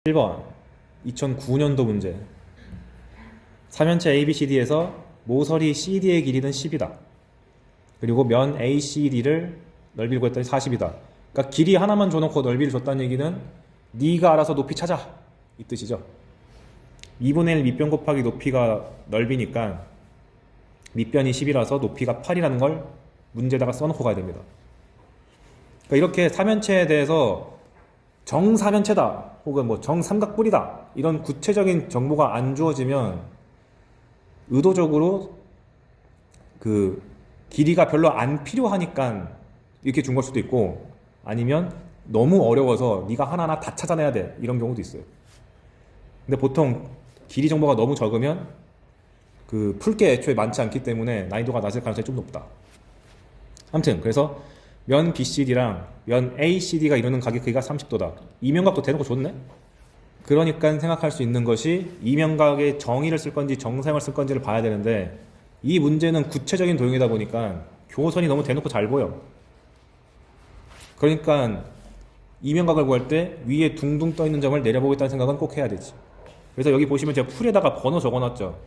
1번 2009년도 문제. 3면체 ABCD에서 모서리 CD의 길이는 10이다. 그리고 면 ACD를 넓이를 구했더니 40이다. 그러니까 길이 하나만 줘놓고 넓이를 줬다는 얘기는 네가 알아서 높이 찾아, 이 뜻이죠. 2분의 1 밑변 곱하기 높이가 넓이니까 밑변이 10이라서 높이가 8이라는 걸 문제에다가 써놓고 가야 됩니다. 그러니까 이렇게 3면체에 대해서 정사면체다 혹은 뭐 정삼각뿔이다 이런 구체적인 정보가 안 주어지면 의도적으로 그 길이가 별로 안 필요하니까 이렇게 준 걸 수도 있고, 아니면 너무 어려워서 네가 하나하나 다 찾아내야 돼 이런 경우도 있어요. 근데 보통 길이 정보가 너무 적으면 그 풀 게 애초에 많지 않기 때문에 난이도가 낮을 가능성이 좀 높다. 아무튼 그래서 면 BCD랑 면 ACD가 이루는 가격 크기가 30도다. 이면각도 대놓고 줬네? 그러니까 생각할 수 있는 것이 이면각의 정의를 쓸 건지 정사형을 쓸 건지를 봐야 되는데, 이 문제는 구체적인 도형이다 보니까 교선이 너무 대놓고 잘 보여. 그러니까 이면각을 구할 때 위에 둥둥 떠 있는 점을 내려보겠다는 생각은 꼭 해야 되지. 그래서 여기 보시면 제가 풀에다가 번호 적어놨죠.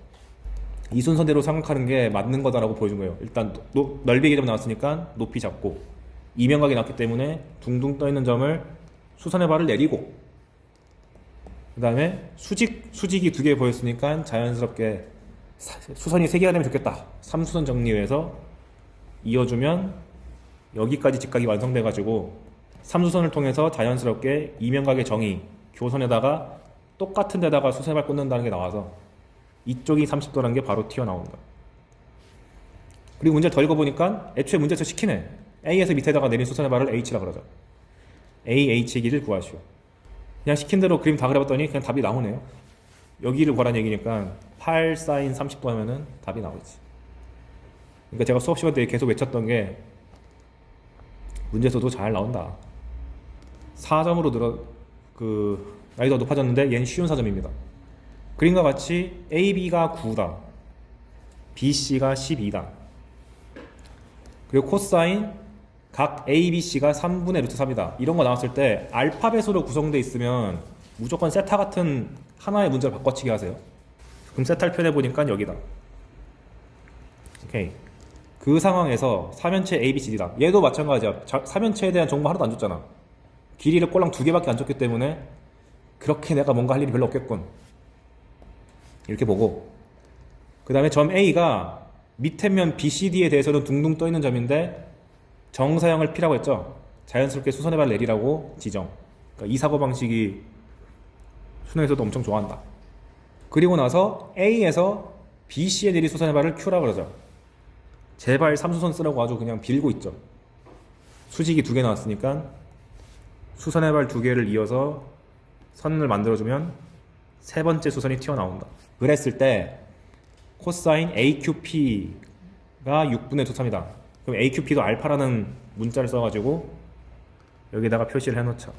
이 순서대로 생각하는 게 맞는 거다라고 보여준 거예요. 일단 넓이 개념 나왔으니까 높이 잡고, 이면각이 나왔기 때문에 둥둥 떠 있는 점을 수선의 발을 내리고, 그 다음에 수직이 두 개 보였으니까 자연스럽게 수선이 세 개가 되면 좋겠다. 3수선 정리해서 이어주면 여기까지 직각이 완성돼가지고 3수선을 통해서 자연스럽게 이면각의 정의, 교선에다가 똑같은 데다가 수선의 발 꽂는다는 게 나와서 이쪽이 30도라는 게 바로 튀어나온다. 그리고 문제를 더 읽어보니까 애초에 문제에서 시키네. A에서 밑에다가 내린 수선의 발을 H라 그러죠. AH의 길이를 구하시오. 그냥 시킨 대로 그림 다 그려봤더니 그냥 답이 나오네요. 여기를 구하라는 얘기니까 8 sin 30도 하면은 답이 나오지. 그러니까 제가 수업 시간 때 계속 외쳤던 게 문제에서도 잘 나온다. 4점으로 난이도가 높아졌는데 얘는 쉬운 4점입니다. 그림과 같이 AB가 9다. BC가 12다. 그리고 코사인 각 ABC가 3분의 루트 3이다. 이런 거 나왔을 때 알파벳으로 구성되어 있으면 무조건 세타 같은 하나의 문제를 바꿔치기 하세요. 그럼 세타를 표현해보니까 여기다. 오케이. 그 상황에서 3면체 ABCD다. 얘도 마찬가지야. 3면체에 대한 정보 하나도 안 줬잖아. 길이를 꼴랑 2개밖에 안 줬기 때문에 그렇게 내가 뭔가 할 일이 별로 없겠군. 이렇게 보고, 그 다음에 점 A가 밑에 면 BCD에 대해서는 둥둥 떠있는 점인데 정사형을 P라고 했죠. 자연스럽게 수선의 발 내리라고 지정. 그러니까 이 사고방식이 수능에서도 엄청 좋아한다. 그리고 나서 A에서 BC에 내린 수선의 발을 Q라고 그러죠. 제발 3수선 쓰라고 아주 그냥 빌고 있죠. 수직이 2개 나왔으니까 수선의 발 2개를 이어서 선을 만들어주면 세 번째 수선이 튀어나온다. 그랬을 때 코사인 AQP가 6분의 2, 3이다. 그럼 AQP도 알파라는 문자를 써가지고 여기다가 표시를 해놓자.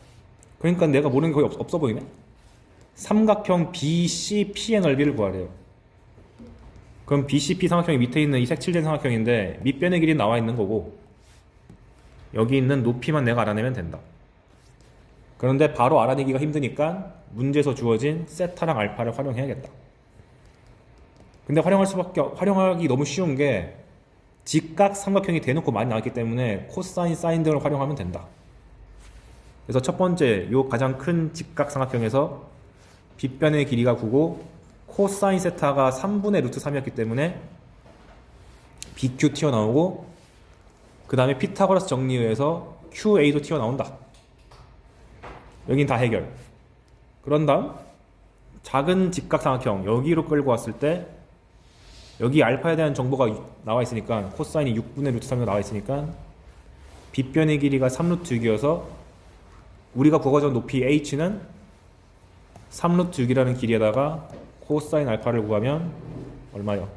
그러니까 내가 모르는 게 거의 없어 보이네. 삼각형 BCP의 넓이를 구하래요. 그럼 BCP 삼각형이 밑에 있는 이 색칠된 삼각형인데 밑변의 길이 나와 있는 거고, 여기 있는 높이만 내가 알아내면 된다. 그런데 바로 알아내기가 힘드니까 문제에서 주어진 세타랑 알파를 활용해야겠다. 근데 활용하기 너무 쉬운 게 직각 삼각형이 대놓고 많이 나왔기 때문에 코사인, 사인 등을 활용하면 된다. 그래서 첫 번째 요 가장 큰 직각 삼각형에서 빗변의 길이가 9고 코사인 세타가 3분의 루트 3이었기 때문에 BQ 튀어나오고, 그 다음에 피타고라스 정리에 의해서 QA도 튀어나온다. 여긴 다 해결. 그런 다음 작은 직각삼각형 여기로 끌고 왔을 때 여기 알파에 대한 정보가 나와 있으니까 코사인이 6분의 루트 3이 나와 있으니까 빗변의 길이가 3루트 6이어서 우리가 구하던 높이 h는 3루트 6이라는 길이에다가 코사인 알파를 구하면 얼마요?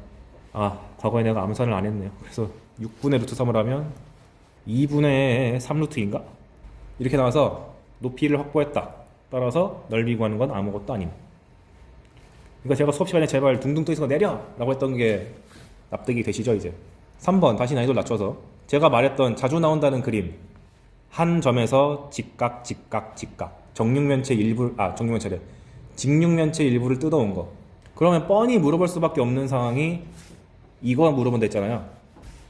과거에 내가 암산을 안 했네요. 그래서 6분의 루트 3을 하면 2분의 3루트인가? 이렇게 나와서 높이를 확보했다. 따라서 넓이 구하는 건 아무것도 아님. 그러니까 제가 수업 시간에 제발 둥둥 떠 있는 거 내려! 라고 했던 게 납득이 되시죠, 이제? 3번, 다시 난이도를 낮춰서. 제가 말했던 자주 나온다는 그림. 한 점에서 직각, 직각, 직각. 정육면체 일부, 정육면체래. 직육면체 일부를 뜯어온 거. 그러면 뻔히 물어볼 수밖에 없는 상황이 이거 물어본다 했잖아요.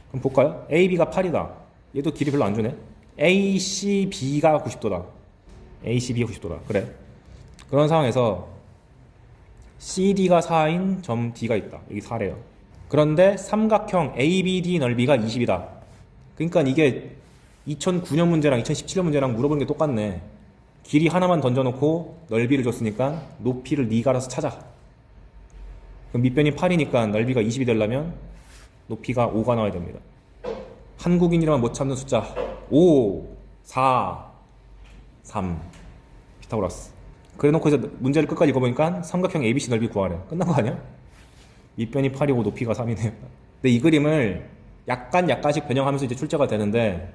그럼 볼까요? AB가 8이다. 얘도 길이 별로 안 주네. ACB가 90도다. ACB가 90도다. 그래. 그런 상황에서 CD가 4인 점 D가 있다. 여기 4래요. 그런데 삼각형 ABD 넓이가 20이다. 그러니까 이게 2009년 문제랑 2017년 문제랑 물어보는 게 똑같네. 길이 하나만 던져놓고 넓이를 줬으니까 높이를 네가 알아서 찾아. 그럼 밑변이 8이니까 넓이가 20이 되려면 높이가 5가 나와야 됩니다. 한국인이라면 못 찾는 숫자 5, 4, 3 피타고라스. 그래놓고 이제 문제를 끝까지 읽어보니까 삼각형 ABC 넓이 구하래. 끝난 거 아니야? 밑변이 8이고 높이가 3이네요. 근데 이 그림을 약간씩 변형하면서 이제 출제가 되는데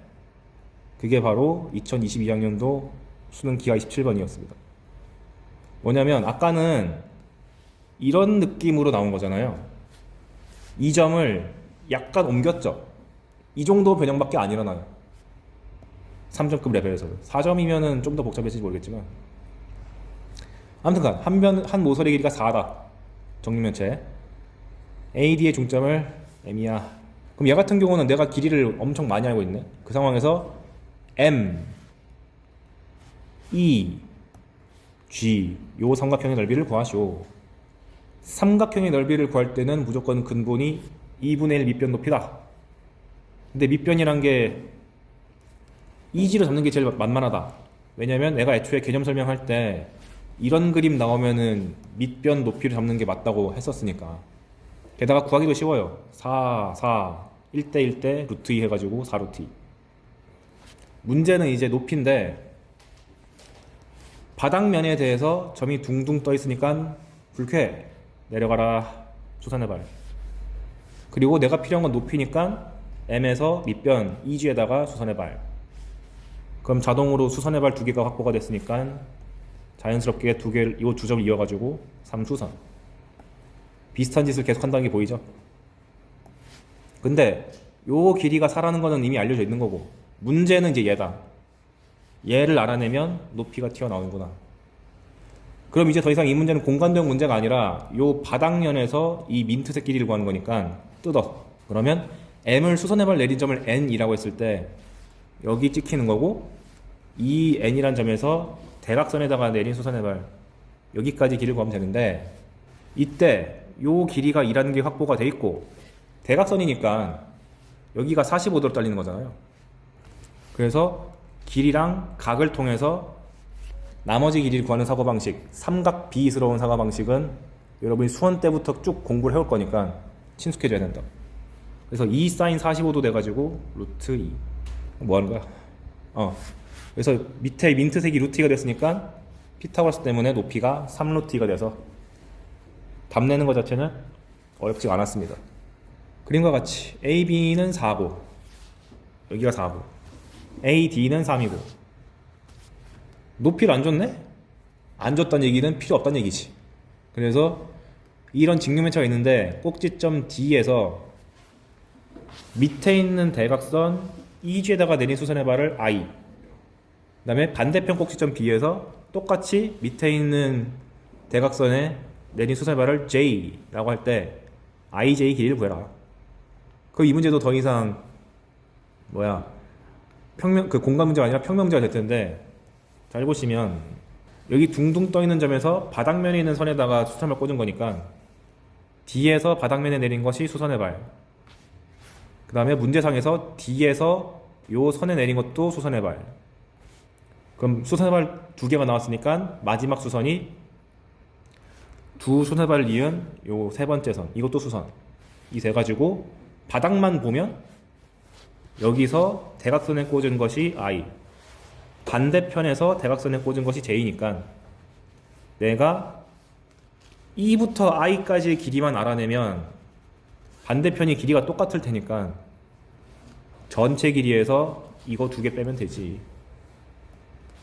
그게 바로 2022학년도 수능 기하 27번이었습니다. 뭐냐면 아까는 이런 느낌으로 나온 거잖아요. 이 점을 약간 옮겼죠. 이 정도 변형밖에 안 일어나요. 3점급 레벨에서는. 4점이면은 좀 더 복잡해질지 모르겠지만 아무튼간 한 모서리 길이가 4다. 정육면체. AD의 중점을 M이야. 그럼 얘 같은 경우는 내가 길이를 엄청 많이 알고 있네. 그 상황에서 M, E, G 요 삼각형의 넓이를 구하시오. 삼각형의 넓이를 구할 때는 무조건 근본이 2분의 1 밑변 높이다. 근데 밑변이란 게 EG로 잡는 게 제일 만만하다. 왜냐면 내가 애초에 개념 설명할 때 이런 그림 나오면은 밑변 높이를 잡는 게 맞다고 했었으니까. 게다가 구하기도 쉬워요. 4, 1대 1대 루트 2 해가지고 4루트 2. 문제는 이제 높이인데 바닥면에 대해서 점이 둥둥 떠 있으니까 불쾌해. 내려가라. 수산해발. 그리고 내가 필요한 건 높이니까 M에서 밑변 EG에다가 수산해발. 그럼 자동으로 수산해발 2개가 확보가 됐으니까 자연스럽게 이 두 점을 이어가지고 3수선. 비슷한 짓을 계속 한다는 게 보이죠? 근데 요 길이가 4라는 거는 이미 알려져 있는 거고 문제는 이제 얘다. 얘를 알아내면 높이가 튀어나오는구나. 그럼 이제 더 이상 이 문제는 공간대응 문제가 아니라 요 바닥면에서 이 민트색 길이를 구하는 거니까 뜯어. 그러면 M을 수선해발 내린 점을 N이라고 했을 때 여기 찍히는 거고 이 N이란 점에서 대각선에다가 내린 수선해발 여기까지 길이를 구하면 되는데 이때 요 길이가 2라는 게 확보가 돼 있고 대각선이니까 여기가 45도로 잘리는 거잖아요. 그래서 길이랑 각을 통해서 나머지 길이를 구하는 사고방식, 삼각 비스러운 사고방식은 여러분이 수원 때부터 쭉 공부를 해올 거니까 친숙해져야 된다. 그래서 2 사인 45도 돼가지고 루트 2. 뭐 하는 거야? 그래서 밑에 민트색이 루트 2가 됐으니까 피타고라스 때문에 높이가 3루트 2가 돼서 답 내는 것 자체는 어렵지 않았습니다. 그림과 같이 AB는 4고 여기가 4고 AD는 3이고 높이를 안 줬네? 안 줬다는 얘기는 필요 없다는 얘기지. 그래서 이런 직육면체가 있는데 꼭지점 D에서 밑에 있는 대각선 EG에다가 내린 수선해발을 I, 그 다음에 반대편 꼭지점 B에서 똑같이 밑에 있는 대각선에 내린 수선해발을 J라고 할 때 IJ 길이를 구해라. 이 문제도 더 이상 공간 문제가 아니라 평면 문제가 될 텐데 잘 보시면 여기 둥둥 떠 있는 점에서 바닥면에 있는 선에다가 수선해발 꽂은 거니까 D에서 바닥면에 내린 것이 수선해발. 그 다음에 문제상에서 D에서 요 선에 내린 것도 수선해발. 그럼 수선해발 2개가 나왔으니까 마지막 수선이 두 수선해발을 이은 요 세 번째 선, 이것도 수선. 이 세 가지고 바닥만 보면 여기서 대각선에 꽂은 것이 I, 반대편에서 대각선에 꽂은 것이 J니까 내가 E부터 I까지의 길이만 알아내면 반대편이 길이가 똑같을 테니까 전체 길이에서 이거 2개 빼면 되지.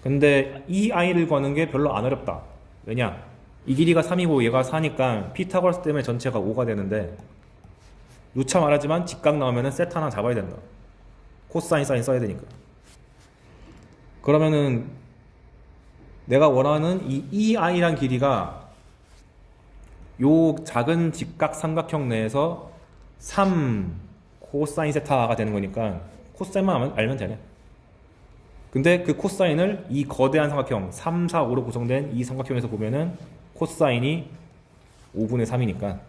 근데 이 I를 구하는 게 별로 안 어렵다. 왜냐? 이 길이가 3이고 얘가 4니까 피타고라스 때문에 전체가 5가 되는데 누차 말하지만 직각 나오면은 세타 하나 잡아야 된다. 코사인 사인 써야 되니까. 그러면은 내가 원하는 이 EI란 길이가 요 작은 직각 삼각형 내에서 3 코사인 세타가 되는 거니까 코사인만 알면 되네. 근데 그 코사인을 이 거대한 삼각형 3, 4, 5로 구성된 이 삼각형에서 보면은 코사인이 5분의 3이니까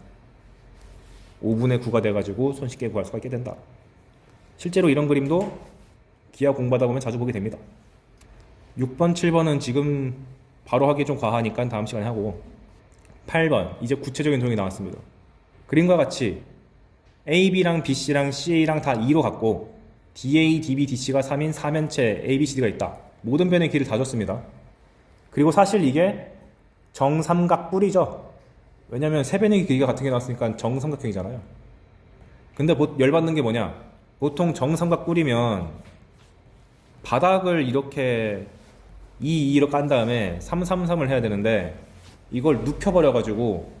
5분의 9가 돼가지고 손쉽게 구할 수가 있게 된다. 실제로 이런 그림도 기하 공부하다 보면 자주 보게 됩니다. 6번, 7번은 지금 바로 하기 좀 과하니까 다음 시간에 하고, 8번 이제 구체적인 도형이 나왔습니다. 그림과 같이 AB랑 BC랑 CA랑 다 2로 갖고 DA, DB, DC가 3인 4면체 ABCD가 있다. 모든 변의 길이를 다 줬습니다. 그리고 사실 이게 정삼각뿔이죠. 왜냐면 세 변의 길이가 같은 게 나왔으니까 정삼각형이잖아요. 근데 열받는 게 뭐냐, 보통 정삼각뿔이면 바닥을 이렇게 2, 2로 깐 다음에 3, 3, 3을 해야 되는데 이걸 눕혀버려가지고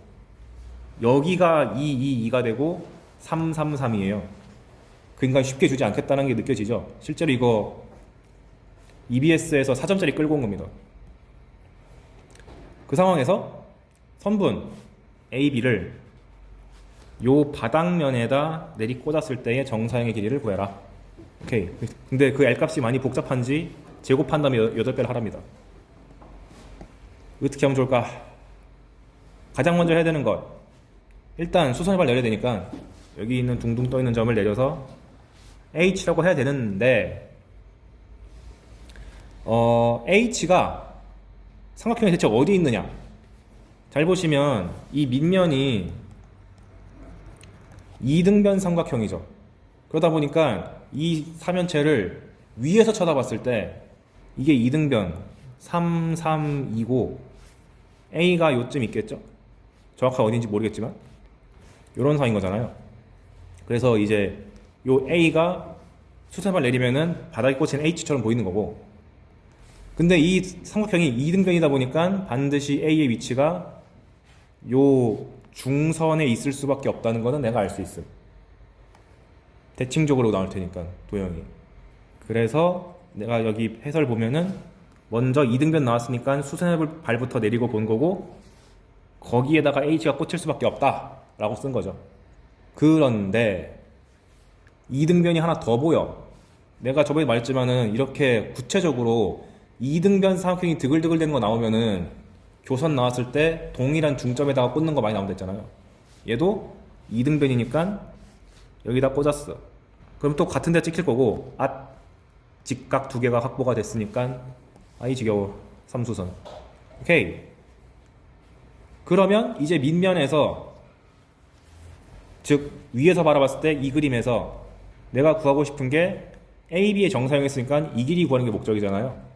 여기가 2, 2, 2가 되고 3, 3, 3이에요. 그러니까 쉽게 주지 않겠다는 게 느껴지죠. 실제로 이거 EBS에서 4점짜리 끌고 온 겁니다. 그 상황에서 선분 AB를 요 바닥면에다 내리 꽂았을 때의 정사형의 길이를 구해라. 오케이. 근데 그 L값이 많이 복잡한지 제곱한 다음에 8배를 하랍니다. 어떻게 하면 좋을까? 가장 먼저 해야 되는 것, 일단 수선의 발 내려야 되니까 여기 있는 둥둥 떠 있는 점을 내려서 H라고 해야 되는데, H가 삼각형의 대체 어디 있느냐? 잘 보시면 이 밑면이 이등변 삼각형이죠. 그러다 보니까 이 삼면체를 위에서 쳐다봤을 때 이게 이등변 3, 3, 2고 A가 요쯤 있겠죠? 정확하게 어딘지 모르겠지만 요런 상인 거잖아요. 그래서 이제 요 A가 수선발 내리면은 바닥에 꽂힌 H처럼 보이는 거고, 근데 이 삼각형이 이등변이다 보니까 반드시 A의 위치가 요 중선에 있을 수밖에 없다는 거는 내가 알 수 있음. 대칭적으로 나올 테니까 도형이. 그래서 내가 여기 해설 보면은 먼저 이등변 나왔으니까 수선의 발부터 내리고 본 거고 거기에다가 H가 꽂힐 수밖에 없다 라고 쓴 거죠. 그런데 이등변이 하나 더 보여. 내가 저번에 말했지만은 이렇게 구체적으로 이등변 삼각형이 드글드글 되는 거 나오면은 교선 나왔을 때 동일한 중점에다가 꽂는 거 많이 나온다 했잖아요. 얘도 이등변이니까 여기다 꽂았어. 그럼 또 같은 데 찍힐 거고, 직각 두 개가 확보가 됐으니까 아이 지겨워, 삼수선. 오케이. 그러면 이제 밑면에서, 즉 위에서 바라봤을 때 이 그림에서 내가 구하고 싶은 게 AB의 정사형이었으니까 이 길이 구하는 게 목적이잖아요.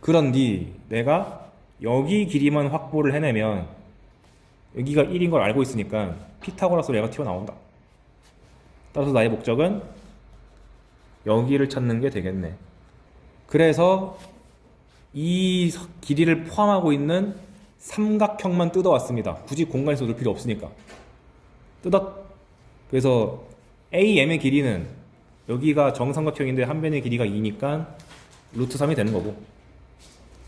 그런데 내가 여기 길이만 확보를 해내면 여기가 1인 걸 알고 있으니까 피타고라스로 얘가 튀어나온다. 따라서 나의 목적은 여기를 찾는 게 되겠네. 그래서 이 길이를 포함하고 있는 삼각형만 뜯어왔습니다. 굳이 공간에서 놓을 필요 없으니까. 그래서 AM의 길이는 여기가 정삼각형인데 한 변의 길이가 2니까 루트 3이 되는 거고,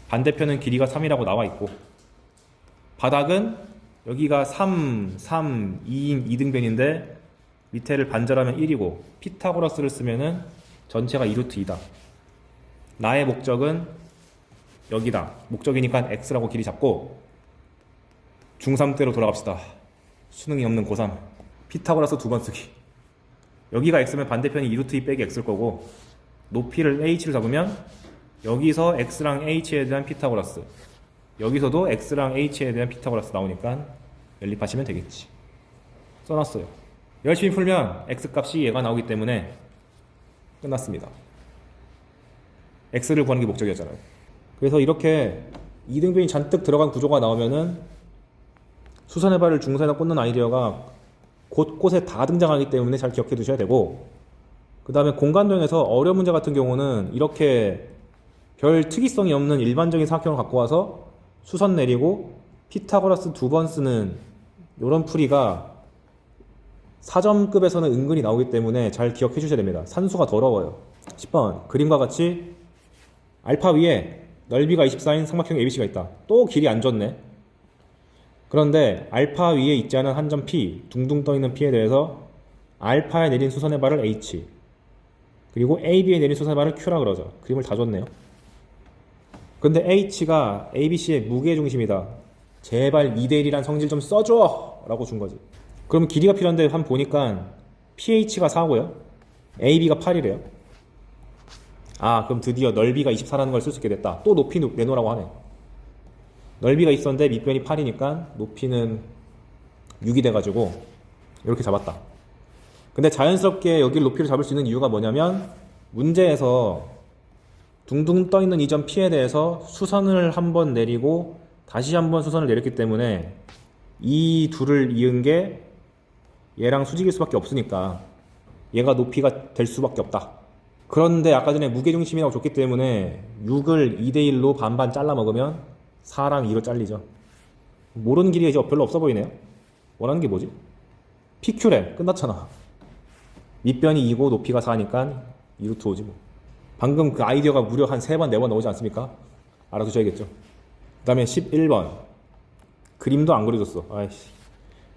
반대편은 길이가 3이라고 나와 있고, 바닥은 여기가 3, 3, 2인 2등변인데 밑에를 반절하면 1이고 피타고라스를 쓰면은 전체가 2루트 2다. 나의 목적은 여기다. 목적이니까 X라고 길이 잡고 중3때로 돌아갑시다. 수능이 없는 고3. 피타고라스 두 번 쓰기. 여기가 X면 반대편이 2루트 2 빼기 X일 거고, 높이를 H를 잡으면 여기서 X랑 H에 대한 피타고라스, 여기서도 X랑 H에 대한 피타고라스 나오니까 연립하시면 되겠지. 써놨어요. 열심히 풀면 X값이 얘가 나오기 때문에 끝났습니다. X를 구하는 게 목적이었잖아요. 그래서 이렇게 이등변이 잔뜩 들어간 구조가 나오면은 수선의 발을 중선에다 꽂는 아이디어가 곳곳에 다 등장하기 때문에 잘 기억해 두셔야 되고, 그 다음에 공간도형에서 어려운 문제 같은 경우는 이렇게 별 특이성이 없는 일반적인 삼각형을 갖고 와서 수선 내리고 피타고라스 두 번 쓰는 이런 풀이가 4점급에서는 은근히 나오기 때문에 잘 기억해 주셔야 됩니다. 산수가 더러워요. 10번 그림과 같이 알파 위에 넓이가 24인 삼각형 ABC가 있다. 또 길이 안 줬네. 그런데 알파 위에 있지 않은 한 점 P, 둥둥 떠있는 P에 대해서 알파에 내린 수선의 발을 H, 그리고 AB에 내린 수선의 발을 Q라 그러죠. 그림을 다 줬네요. 근데 H가 ABC의 무게중심이다. 제발 2대1이란 성질 좀 써줘! 라고 준 거지. 그럼 길이가 필요한데 한번 보니까 PH가 4고요. AB가 8이래요. 아, 그럼 드디어 넓이가 24라는 걸 쓸 수 있게 됐다. 또 높이 내놓으라고 하네. 넓이가 있었는데 밑변이 8이니까 높이는 6이 돼가지고 이렇게 잡았다. 근데 자연스럽게 여기를 높이를 잡을 수 있는 이유가 뭐냐면 문제에서 둥둥 떠있는 이 점 P에 대해서 수선을 한번 내리고 다시 한번 수선을 내렸기 때문에 이 둘을 이은 게 얘랑 수직일 수밖에 없으니까 얘가 높이가 될 수밖에 없다. 그런데 아까 전에 무게중심이라고 줬기 때문에 6을 2대1로 반반 잘라 먹으면 4랑 2로 잘리죠. 모르는 길이 이제 별로 없어 보이네요. 원하는 게 뭐지? PQ래. 끝났잖아. 밑변이 2고 높이가 4니까 2루트 5지 뭐. 방금 그 아이디어가 무려 한 3번, 4번 나오지 않습니까? 알아두셔야겠죠. 그 다음에 11번. 그림도 안 그려줬어. 아이씨.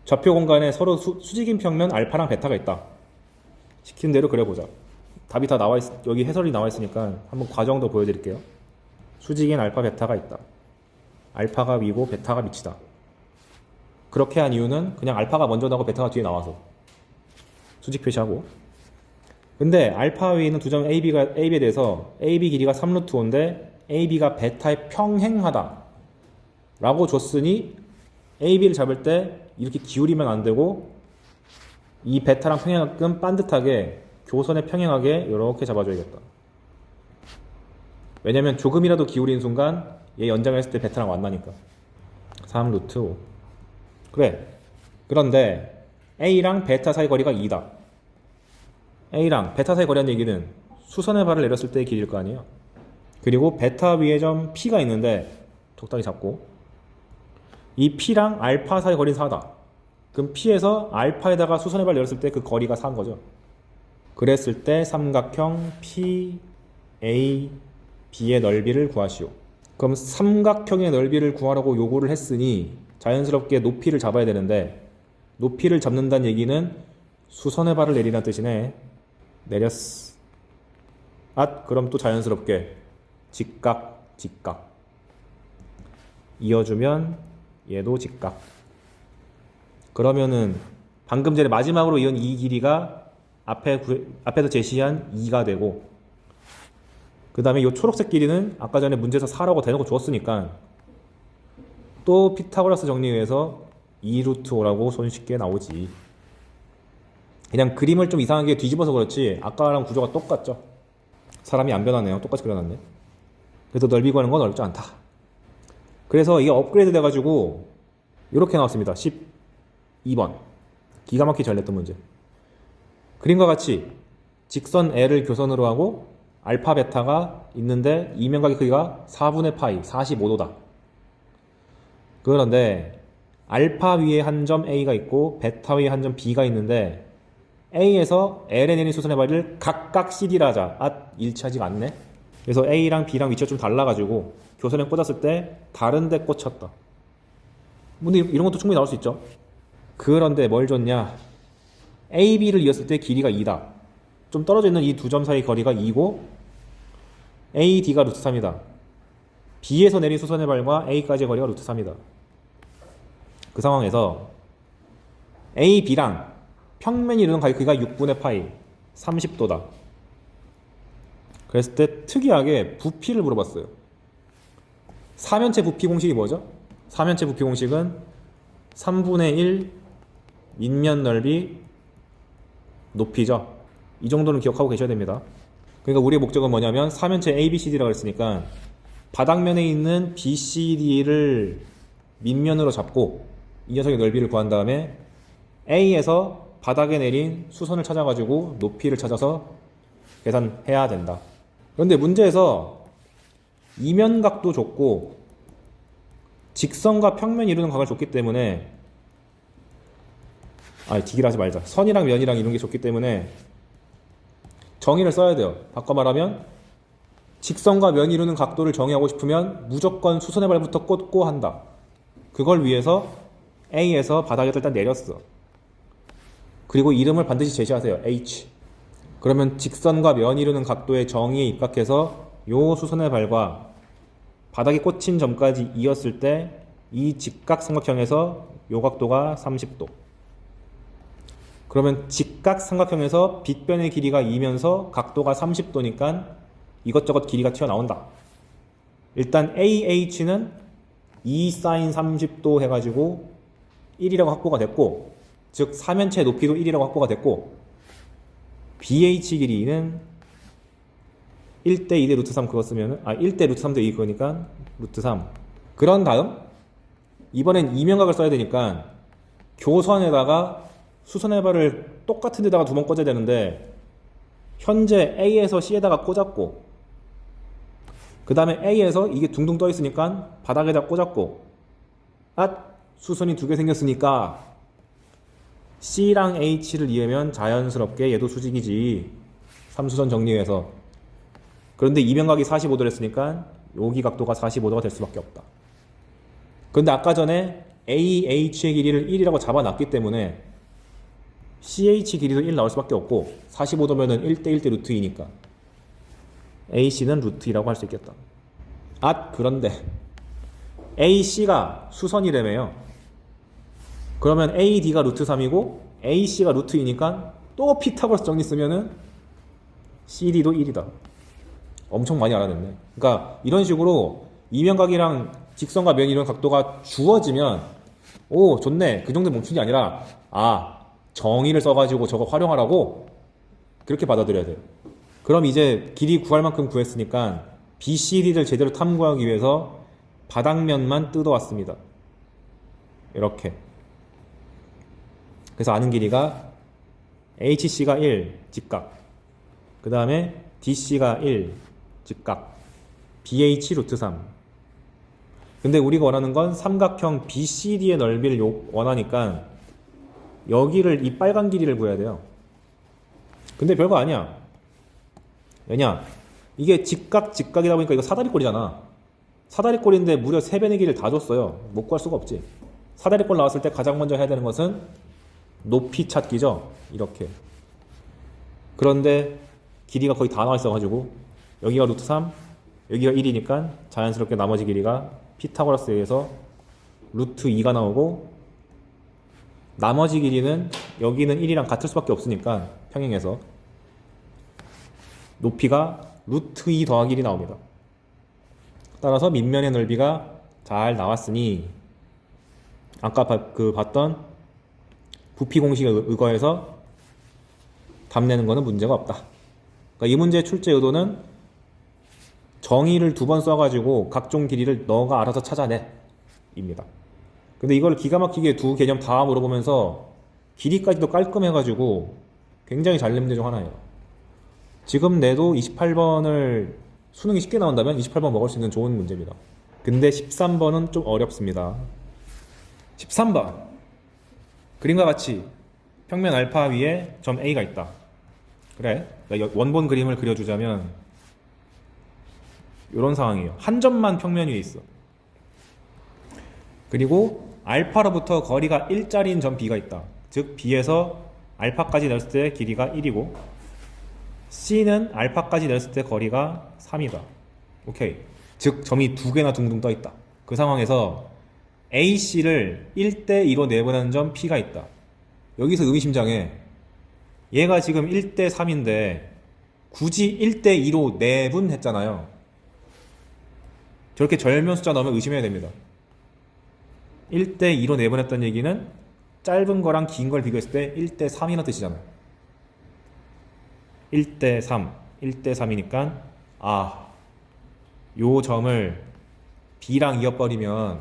좌표 공간에 서로 수직인 평면 알파랑 베타가 있다. 시키는 대로 그려보자. 답이 다 여기 해설이 나와 있으니까 한번 과정도 보여드릴게요. 수직인 알파 베타가 있다. 알파가 위고 베타가 밑이다. 그렇게 한 이유는 그냥 알파가 먼저 나오고 베타가 뒤에 나와서 수직 표시하고. 근데 알파 위에 있는 두 점 AB에 대해서 AB 길이가 3루트 5인데 AB가 베타에 평행하다 라고 줬으니 AB를 잡을 때 이렇게 기울이면 안 되고 이 베타랑 평행하게끔 반듯하게 교선에 평행하게 이렇게 잡아줘야겠다. 왜냐면 조금이라도 기울인 순간 얘 연장했을 때 베타랑 만나니까. 3루트 5. 그래. 그런데 A랑 베타 사이 거리가 2다. A랑 베타 사이 거리란 얘기는 수선의 발을 내렸을 때의 길이일 거 아니에요. 그리고 베타 위에 점 P가 있는데 적당히 잡고 이 P랑 알파 사이 거리는 4다. 그럼 P에서 알파에다가 수선의 발 내렸을 때 그 거리가 4인 거죠. 그랬을 때 삼각형 PAB의 넓이를 구하시오. 그럼 삼각형의 넓이를 구하라고 요구를 했으니 자연스럽게 높이를 잡아야 되는데 높이를 잡는다는 얘기는 수선의 발을 내리라는 뜻이네. 내렸어. 그럼 또 자연스럽게 직각, 직각 이어주면 얘도 직각. 그러면은 방금 전에 마지막으로 이은 이 길이가 앞에서 제시한 2가 되고 그 다음에 이 초록색 길이는 아까 전에 문제에서 4라고 대놓고 주었으니까 또 피타고라스 정리에 의해서 2루트 5라고 손쉽게 나오지. 그냥 그림을 좀 이상하게 뒤집어서 그렇지 아까랑 구조가 똑같죠. 사람이 안 변하네요. 똑같이 그려놨네. 그래서 넓이 구하는 건 어렵지 않다. 그래서 이게 업그레이드 돼가지고 이렇게 나왔습니다. 12번 기가 막히게 잘 냈던 문제. 그림과 같이 직선 L을 교선으로 하고 알파 베타가 있는데 이면각의 크기가 4분의 파이 45도다. 그런데 알파 위에 한 점 A가 있고 베타 위에 한 점 B가 있는데 A에서 L에 내린 수선의 발을 각각 CD라 하자. 일치하지가 않네. 그래서 A랑 B랑 위치가 좀 달라가지고 교선에 꽂았을 때 다른 데 꽂혔다. 근데 이런 것도 충분히 나올 수 있죠. 그런데 뭘 줬냐? AB를 이었을 때 길이가 2다. 좀 떨어져 있는 이 두 점 사이 거리가 2고 AD가 루트 3이다. B에서 내린 수선의 발과 A까지의 거리가 루트 3이다. 그 상황에서 AB랑 평면이 이루는 가격 크기가 6분의 파이 30도다. 그랬을 때 특이하게 부피를 물어봤어요. 사면체 부피 공식이 뭐죠? 사면체 부피 공식은 3분의 1 밑면 넓이 높이죠. 이 정도는 기억하고 계셔야 됩니다. 그러니까 우리의 목적은 뭐냐면 사면체 ABCD라고 했으니까 바닥면에 있는 BCD를 밑면으로 잡고 이 녀석의 넓이를 구한 다음에 A에서 바닥에 내린 수선을 찾아가지고 높이를 찾아서 계산해야 된다. 그런데 문제에서 이면각도 줬고 직선과 평면이 이루는 각을 줬기 때문에 디기를 하지 말자. 선이랑 면이랑 이런 게 줬기 때문에 정의를 써야 돼요. 바꿔 말하면 직선과 면 이루는 각도를 정의하고 싶으면 무조건 수선의 발부터 꽂고 한다. 그걸 위해서 A에서 바닥에서 일단 내렸어. 그리고 이름을 반드시 제시하세요. H. 그러면 직선과 면 이루는 각도의 정의에 입각해서 요 수선의 발과 바닥에 꽂힌 점까지 이었을 때 이 직각삼각형에서 요 각도가 30도. 그러면 직각삼각형에서 빗변의 길이가 2면서 각도가 30도니까 이것저것 길이가 튀어나온다. 일단 AH는 2sin 30도 해가지고 1이라고 확보가 됐고, 즉 사면체 높이도 1이라고 확보가 됐고, BH 길이는 1대 2대 루트 3 그거 쓰면은 1대 루트 3대 2 그거니까 루트 3. 그런 다음 이번엔 이면각을 써야 되니까 교선에다가 수선의 발을 똑같은 데다가 두 번 꽂아야 되는데 현재 A에서 C에다가 꽂았고, 그 다음에 A에서 이게 둥둥 떠 있으니까 바닥에다 꽂았고, 수선이 두 개 생겼으니까 C랑 H를 이으면 자연스럽게 얘도 수직이지. 3수선 정리해서. 그런데 이면각이 45도를 했으니까 여기 각도가 45도가 될 수밖에 없다. 그런데 아까 전에 AH의 길이를 1이라고 잡아놨기 때문에 CH 길이도 1 나올 수밖에 없고, 45도면은 1대 1대 루트 2니까 AC는 루트 2라고 할 수 있겠다. 그런데 AC가 수선이라며요. 그러면 AD가 루트 3이고 AC가 루트 2니까 또 피타고라스 정리 쓰면은 CD도 1이다. 엄청 많이 알아냈네. 그러니까 이런 식으로 이면각이랑 직선과 면 이런 각도가 주어지면 오 좋네, 그 정도 멈춘 게 아니라 정의를 써가지고 저거 활용하라고 그렇게 받아들여야 돼요. 그럼 이제 길이 구할 만큼 구했으니까 BCD를 제대로 탐구하기 위해서 바닥면만 뜯어왔습니다. 이렇게. 그래서 아는 길이가 HC가 1 직각, 그 다음에 DC가 1 직각, BH 루트 3. 근데 우리가 원하는 건 삼각형 BCD의 넓이를 원하니까 여기를 이 빨간 길이를 구해야 돼요. 근데 별거 아니야. 왜냐? 이게 직각이다 보니까 이거 사다리꼴이잖아. 사다리꼴인데 무려 3배의 길이를 다 줬어요. 못 구할 수가 없지. 사다리꼴 나왔을 때 가장 먼저 해야 되는 것은 높이 찾기죠. 이렇게. 그런데 길이가 거의 다 나와 있어가지고 여기가 루트 3, 여기가 1이니까 자연스럽게 나머지 길이가 피타고라스에 의해서 루트 2가 나오고, 나머지 길이는 여기는 1이랑 같을 수밖에 없으니까 평행해서 높이가 루트 2 더하기 1이 나옵니다. 따라서 밑면의 넓이가 잘 나왔으니 아까 봤던 부피 공식에 의거해서 답 내는 거는 문제가 없다. 그러니까 이 문제의 출제 의도는 정의를 2번 써가지고 각종 길이를 너가 알아서 찾아내 입니다. 근데 이걸 기가 막히게 두 개념 다 물어보면서 길이까지도 깔끔해가지고 굉장히 잘 낸 문제 중 하나예요. 지금 내도 28번을 수능이 쉽게 나온다면 28번 먹을 수 있는 좋은 문제입니다. 근데 13번은 좀 어렵습니다. 13번 그림과 같이 평면 알파 위에 점 A가 있다. 그래, 원본 그림을 그려주자면 이런 상황이에요. 한 점만 평면 위에 있어. 그리고 알파로부터 거리가 1짜리인 점 B가 있다. 즉 B에서 알파까지 냈을 때 길이가 1이고 C는 알파까지 냈을 때 거리가 3이다. 오케이. 즉 점이 2개나 둥둥 떠 있다. 그 상황에서 AC를 1대 2로 내보내는 점 P가 있다. 여기서 의미심장해. 얘가 지금 1대 3인데 굳이 1대 2로 내분했잖아요. 저렇게 절묘한 숫자 넣으면 의심해야 됩니다. 1대 2로 내보냈다는 얘기는 짧은 거랑 긴 걸 비교했을 때 1대 3이나 뜻이잖아요. 1대 3, 1대 3이니까 요 점을 B랑 이어버리면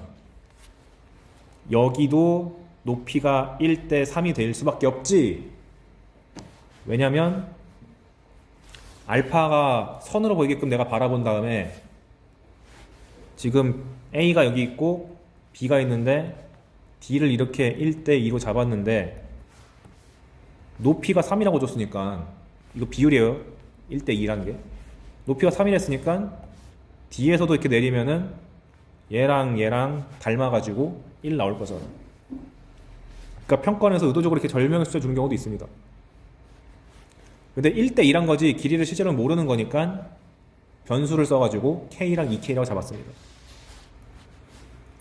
여기도 높이가 1대 3이 될 수밖에 없지. 왜냐면 알파가 선으로 보이게끔 내가 바라본 다음에 지금 A가 여기 있고 B가 있는데 D를 이렇게 1대 2로 잡았는데 높이가 3이라고 줬으니까 이거 비율이에요. 1대 2라는 게. 높이가 3이랬으니까 뒤에서도 이렇게 내리면은 얘랑 얘랑 닮아가지고 1 나올 거잖아. 그러니까 평권에서 의도적으로 이렇게 절명의 숫자 주는 경우도 있습니다. 근데 1대 2란 거지 길이를 실제로 모르는 거니까 변수를 써가지고 K랑 2K라고 잡았습니다.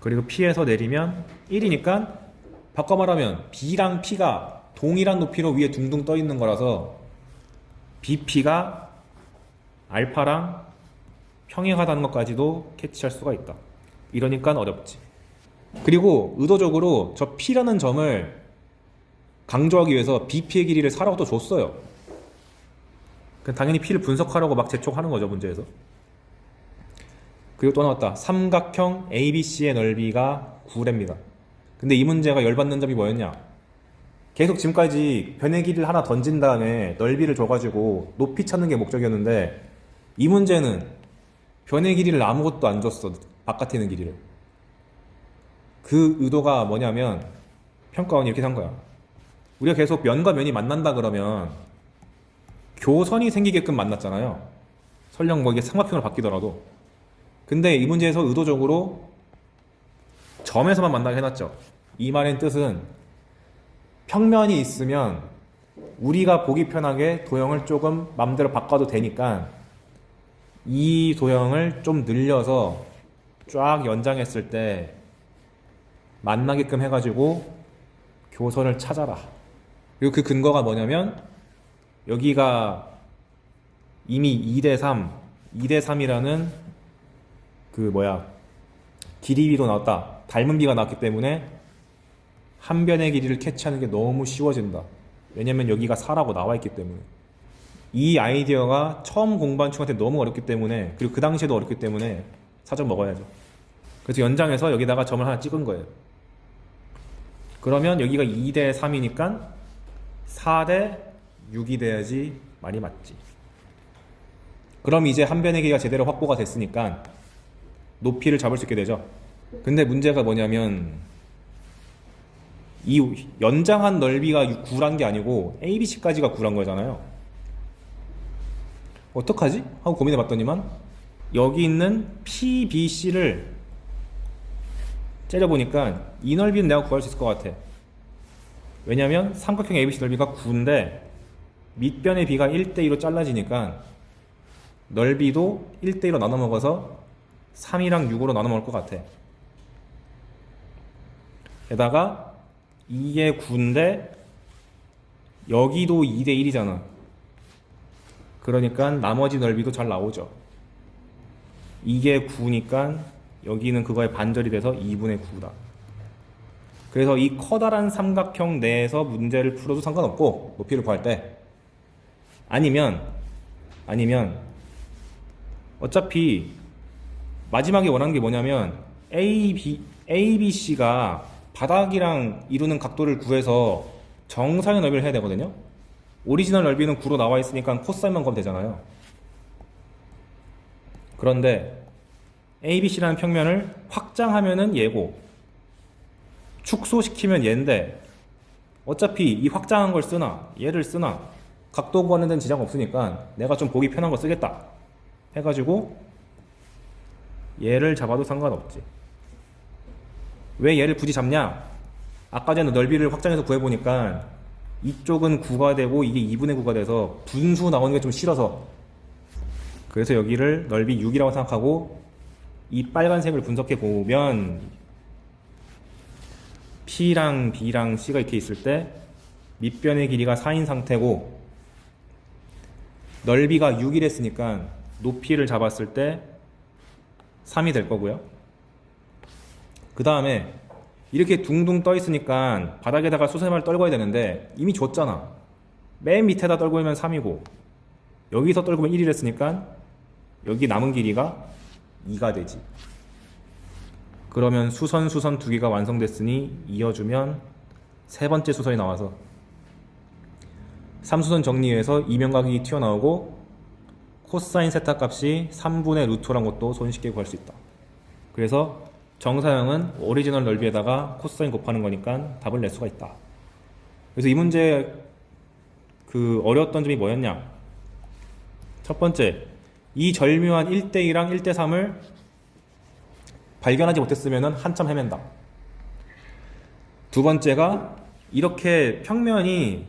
그리고 P에서 내리면 1이니까 바꿔 말하면 B랑 P가 동일한 높이로 위에 둥둥 떠 있는 거라서 BP가 알파랑 평행하다는 것까지도 캐치할 수가 있다. 이러니까 어렵지. 그리고 의도적으로 저 P라는 점을 강조하기 위해서 BP의 길이를 4라고 또 줬어요. 당연히 P를 분석하라고 막 재촉하는 거죠, 문제에서. 그리고 또 나왔다. 삼각형 ABC의 넓이가 9래입니다. 근데 이 문제가 열받는 점이 뭐였냐? 계속 지금까지 변의 길이를 하나 던진 다음에 넓이를 줘가지고 높이 찾는 게 목적이었는데 이 문제는 변의 길이를 아무것도 안 줬어. 바깥에 있는 길이를. 그 의도가 뭐냐면 평가원이 이렇게 산 거야. 우리가 계속 면과 면이 만난다 그러면 교선이 생기게끔 만났잖아요. 설령 뭐 이게 삼각형으로 바뀌더라도. 근데 이 문제에서 의도적으로 점에서만 만나게 해놨죠. 이 말의 뜻은 평면이 있으면 우리가 보기 편하게 도형을 조금 맘대로 바꿔도 되니까 이 도형을 좀 늘려서 쫙 연장했을 때 만나게끔 해가지고 교선을 찾아라. 그리고 그 근거가 뭐냐면 여기가 이미 2대3, 2대3이라는 길이비도 나왔다. 닮은 비가 나왔기 때문에 한 변의 길이를 캐치하는 게 너무 쉬워진다. 왜냐면 여기가 4라고 나와 있기 때문에. 이 아이디어가 처음 공부한 친구한테 너무 어렵기 때문에, 그리고 그 당시에도 어렵기 때문에 사정 먹어야죠. 그래서 연장해서 여기다가 점을 하나 찍은 거예요. 그러면 여기가 2대3이니까 4대6이 돼야지 말이 맞지. 그럼 이제 한 변의 길이가 제대로 확보가 됐으니까 높이를 잡을 수 있게 되죠. 근데 문제가 뭐냐면 이 연장한 넓이가 9란 게 아니고 ABC까지가 9란 거잖아요. 어떡하지? 하고 고민해 봤더니만 여기 있는 PBC를 째려보니까 이 넓이는 내가 구할 수 있을 것 같아. 왜냐면 삼각형 ABC 넓이가 9인데 밑변의 B가 1대2로 잘라지니까 넓이도 1대2로 나눠 먹어서 3이랑 6으로 나눠 먹을 것 같아. 게다가 이게 9인데 여기도 2대1이잖아. 그러니까 나머지 넓이도 잘 나오죠. 이게 9니까 여기는 그거의 반절이 돼서 2분의 9다. 그래서 이 커다란 삼각형 내에서 문제를 풀어도 상관없고 높이를 구할 때 아니면 어차피 마지막에 원하는 게 뭐냐면 ABC가 바닥이랑 이루는 각도를 구해서 정사의 넓이를 해야 되거든요. 오리지널 넓이는 9로 나와 있으니까 코사인만 구하면 되잖아요. 그런데 ABC라는 평면을 확장하면은 얘고 축소시키면 얘인데 어차피 이 확장한 걸 쓰나 얘를 쓰나 각도 구하는 데는 지장 없으니까 내가 좀 보기 편한 거 쓰겠다 해가지고 얘를 잡아도 상관없지. 왜 얘를 굳이 잡냐? 아까 전에 넓이를 확장해서 구해보니까 이쪽은 9가 되고 이게 2분의 9가 돼서 분수 나오는 게 좀 싫어서, 그래서 여기를 넓이 6이라고 생각하고 이 빨간색을 분석해 보면 P랑 B랑 C가 이렇게 있을 때 밑변의 길이가 4인 상태고 넓이가 6이랬으니까 높이를 잡았을 때 3이 될 거고요. 그 다음에 이렇게 둥둥 떠 있으니까 바닥에다가 수세마를 떨궈야 되는데 이미 줬잖아. 맨 밑에다 떨구면 3이고 여기서 떨구면 1이랬으니까 여기 남은 길이가 2가 되지. 그러면 수선 두 개가 완성됐으니 이어주면 세 번째 수선이 나와서 3수선 정리해서 이면각이 튀어나오고 코사인 세타 값이 3분의 루트란 것도 손쉽게 구할 수 있다. 그래서 정사형은 오리지널 넓이에다가 코사인 곱하는 거니까 답을 낼 수가 있다. 그래서 이 문제 어려웠던 점이 뭐였냐? 첫 번째, 이 절묘한 1대2랑 1대3을 발견하지 못했으면 한참 헤맨다. 두 번째가 이렇게 평면이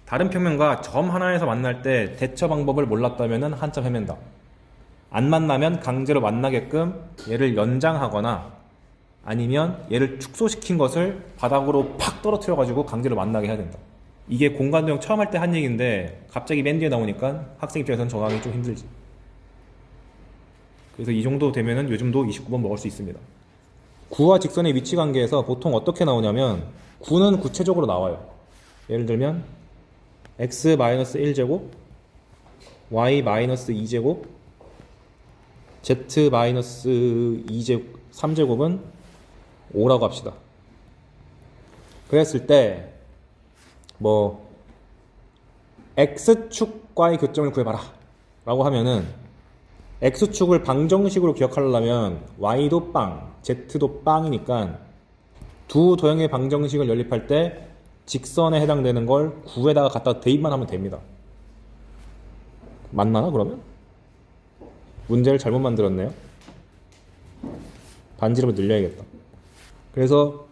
다른 평면과 점 하나에서 만날 때 대처 방법을 몰랐다면 한참 헤맨다. 안 만나면 강제로 만나게끔 얘를 연장하거나 아니면 얘를 축소시킨 것을 바닥으로 팍 떨어뜨려 가지고 강제로 만나게 해야 된다. 이게 공간도형 처음 할 때 한 얘기인데 갑자기 맨 뒤에 나오니까 학생 입장에서는 적응하기 좀 힘들지. 그래서 이 정도 되면은 요즘도 29번 먹을 수 있습니다. 구와 직선의 위치 관계에서 보통 어떻게 나오냐면 구는 구체적으로 나와요. 예를 들면 x-1제곱 y-2제곱 z-2제곱 3제곱은 5라고 합시다. 그랬을 때 뭐 x축과의 교점을 구해봐라 라고 하면은 x축을 방정식으로 기억하려면 y도 빵, z도 빵이니까 두 도형의 방정식을 연립할 때 직선에 해당되는 걸 9에다가 갖다 대입만 하면 됩니다. 맞나나 그러면? 문제를 잘못 만들었네요. 반지름을 늘려야겠다. 그래서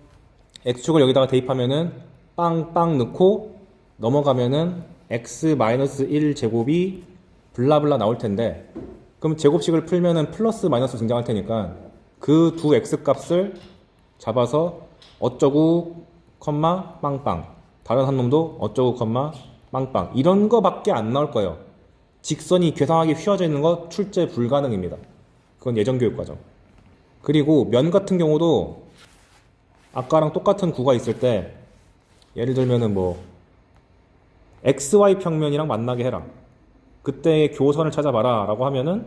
x축을 여기다가 대입하면은 빵빵 넣고 넘어가면은 x-1 제곱이 블라블라 나올 텐데 그럼 제곱식을 풀면은 플러스 마이너스 등장할 테니까 그 두 x 값을 잡아서 어쩌구 컴마 빵빵 다른 한 놈도 어쩌구 컴마 빵빵 이런 거밖에 안 나올 거예요. 직선이 괴상하게 휘어져 있는 거 출제 불가능입니다. 그건 예전교육과정. 그리고 면 같은 경우도 아까랑 똑같은 구가 있을 때 예를 들면은 뭐 XY 평면이랑 만나게 해라. 그때의 교선을 찾아봐라 라고 하면은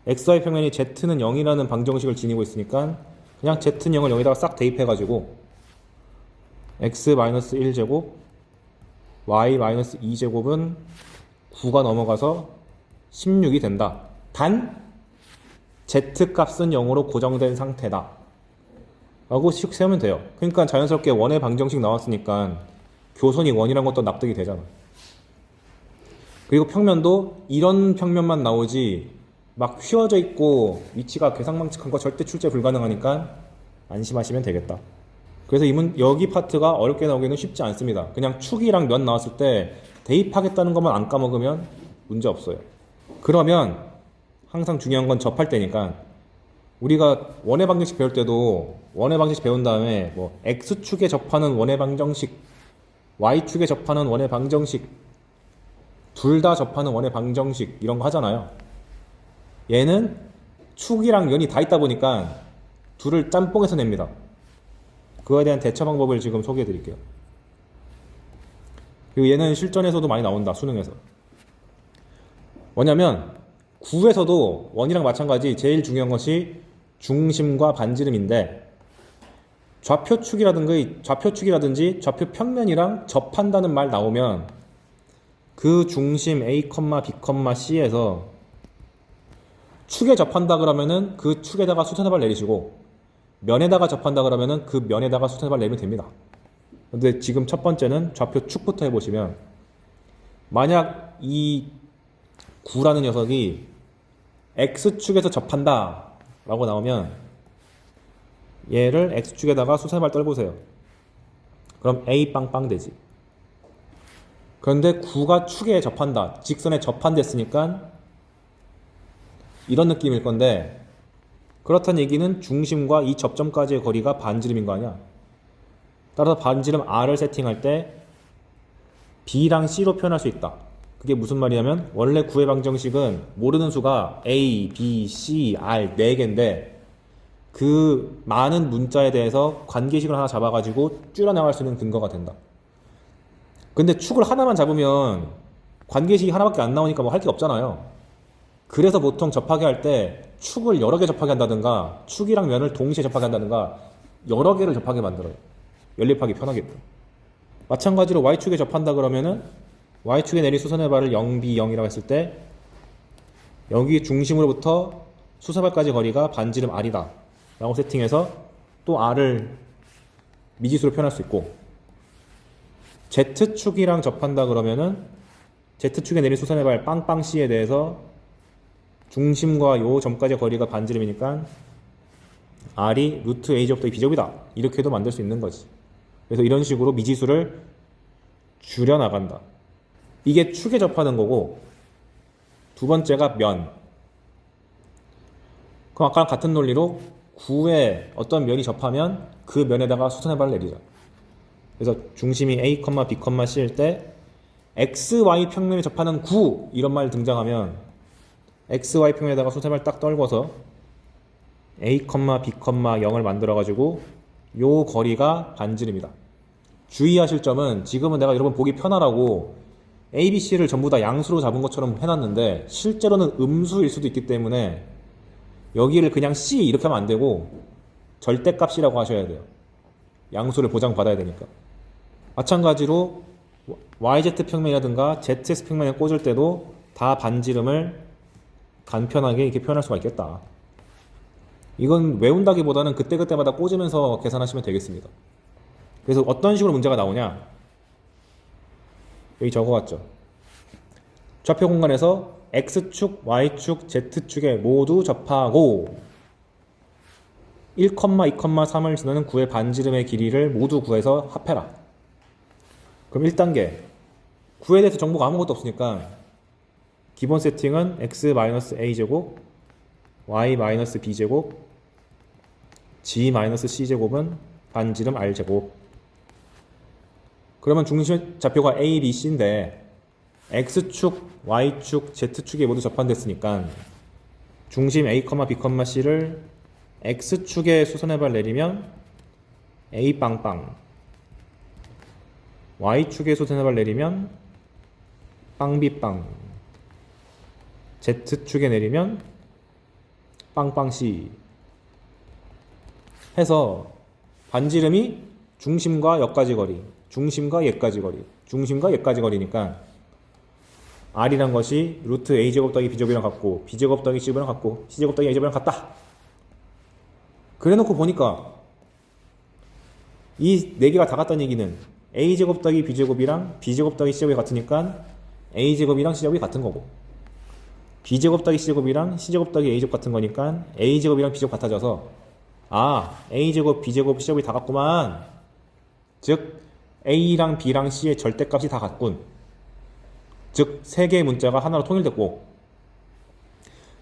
XY 평면이 Z는 0이라는 방정식을 지니고 있으니까 그냥 Z는 0을 여기다가 싹 대입해가지고 X-1제곱 Y-2제곱은 9가 넘어가서 16이 된다. 단 Z값은 0으로 고정된 상태다 라고 씩 세우면 돼요. 그러니까 자연스럽게 원의 방정식 나왔으니까 교선이 원이란 것도 납득이 되잖아. 그리고 평면도 이런 평면만 나오지 막 휘어져 있고 위치가 괴상망측한 거 절대 출제 불가능하니까 안심하시면 되겠다. 그래서 여기 파트가 어렵게 나오기는 쉽지 않습니다. 그냥 축이랑 면 나왔을 때 대입하겠다는 것만 안 까먹으면 문제 없어요. 그러면 항상 중요한 건 접할 때니까 우리가 원의 방정식 배울 때도 원의 방정식 배운 다음에 뭐 x축에 접하는 원의 방정식, y축에 접하는 원의 방정식, 둘 다 접하는 원의 방정식 이런 거 하잖아요. 얘는 축이랑 면이 다 있다 보니까 둘을 짬뽕해서 냅니다. 그거에 대한 대처 방법을 지금 소개해 드릴게요. 그리고 얘는 실전에서도 많이 나온다. 수능에서. 뭐냐면 구에서도 원이랑 마찬가지 제일 중요한 것이 중심과 반지름인데 좌표축이라든지 좌표 평면이랑 접한다는 말 나오면 그 중심 A, B, C에서 축에 접한다 그러면은 그 축에다가 수선해발 내리시고 면에다가 접한다 그러면은 그 면에다가 수선해발 내리면 됩니다. 근데 지금 첫 번째는 좌표축부터 해보시면 만약 이 9라는 녀석이 X축에서 접한다 라고 나오면 얘를 X축에다가 수선발 떨보세요. 그럼 A 빵빵 되지. 그런데 9가 축에 접한다, 직선에 접한댔으니까 이런 느낌일 건데 그렇다는 얘기는 중심과 이 접점까지의 거리가 반지름인 거 아니야. 따라서 반지름 R을 세팅할 때 B랑 C로 표현할 수 있다. 그게 무슨 말이냐면 원래 9의 방정식은 모르는 수가 A, B, C, R 4개인데 그 많은 문자에 대해서 관계식을 하나 잡아가지고 줄여나갈 수 있는 근거가 된다. 근데 축을 하나만 잡으면 관계식이 하나밖에 안 나오니까 뭐 할 게 없잖아요. 그래서 보통 접하게 할 때 축을 여러 개 접하게 한다든가 축이랑 면을 동시에 접하게 한다든가 여러 개를 접하게 만들어요. 연립하기 편하게끔. 마찬가지로 Y축에 접한다 그러면은 Y축에 내린 수선의 발을 0B, 0이라고 했을 때 여기 중심으로부터 수선발까지 거리가 반지름 R이다 라고 세팅해서 또 R을 미지수로 표현할 수 있고 Z축이랑 접한다 그러면은 Z축에 내린 수선의 발 빵빵C에 대해서 중심과 요 점까지의 거리가 반지름이니까 R이 루트 A 제곱 더하기 B 제곱이다. 이렇게도 만들 수 있는 거지. 그래서 이런 식으로 미지수를 줄여나간다. 이게 축에 접하는 거고, 두 번째가 면. 그럼 아까랑 같은 논리로 구에 어떤 면이 접하면 그 면에다가 수선해발을 내리자. 그래서 중심이 A, B, C일 때 X, Y 평면에 접하는 구 이런 말 등장하면 X, Y 평면에다가 수선해발 딱 떨궈서 A, B, 0을 만들어가지고 요 거리가 반지름이다. 주의하실 점은 지금은 내가 여러분 보기 편하라고 A, B, C를 전부 다 양수로 잡은 것처럼 해놨는데 실제로는 음수일 수도 있기 때문에 여기를 그냥 C 이렇게 하면 안 되고 절대값이라고 하셔야 돼요. 양수를 보장받아야 되니까. 마찬가지로 YZ 평면이라든가 ZS 평면에 꽂을 때도 다 반지름을 간편하게 이렇게 표현할 수가 있겠다. 이건 외운다기보다는 그때그때마다 꽂으면서 계산하시면 되겠습니다. 그래서 어떤 식으로 문제가 나오냐? 여기 적어왔죠. 좌표 공간에서 X축, Y축, Z축에 모두 접하고 1, 2, 3을 지나는 구의 반지름의 길이를 모두 구해서 합해라. 그럼 1단계 구에 대해서 정보가 아무것도 없으니까 기본 세팅은 X-A제곱 Y-B제곱 G-C제곱은 반지름 R제곱. 그러면 중심 좌표가 A, B, C인데 X축, Y축, Z축에 모두 접한됐으니까 중심 A, B, C를 X축에 수선해발 내리면 A 빵빵, Y축에 수선해발 내리면 빵비빵, Z축에 내리면 빵빵C 해서 반지름이 중심과 여기까지 거리, 중심과 얘까지 거리, 중심과 얘까지 거리니까 R이란 것이 루트 A제곱 더하기 B제곱이랑 같고 B제곱 더하기 C제곱이랑 같고 C제곱 더하기 A제곱이랑 같다. 그래놓고 보니까 이 네 개가 다 같다는 얘기는 A제곱 더하기 B제곱이랑 B제곱 더하기 C제곱이 같으니까 A제곱이랑 C제곱이 같은 거고 B제곱 더하기 C제곱이랑 C제곱 더하기 A제곱 같은 거니까 A제곱이랑 B제곱 같아져서 A제곱, B제곱, C제곱이 다 같구만. 즉 A랑 B랑 C의 절대값이 다 같군. 즉 세 개의 문자가 하나로 통일됐고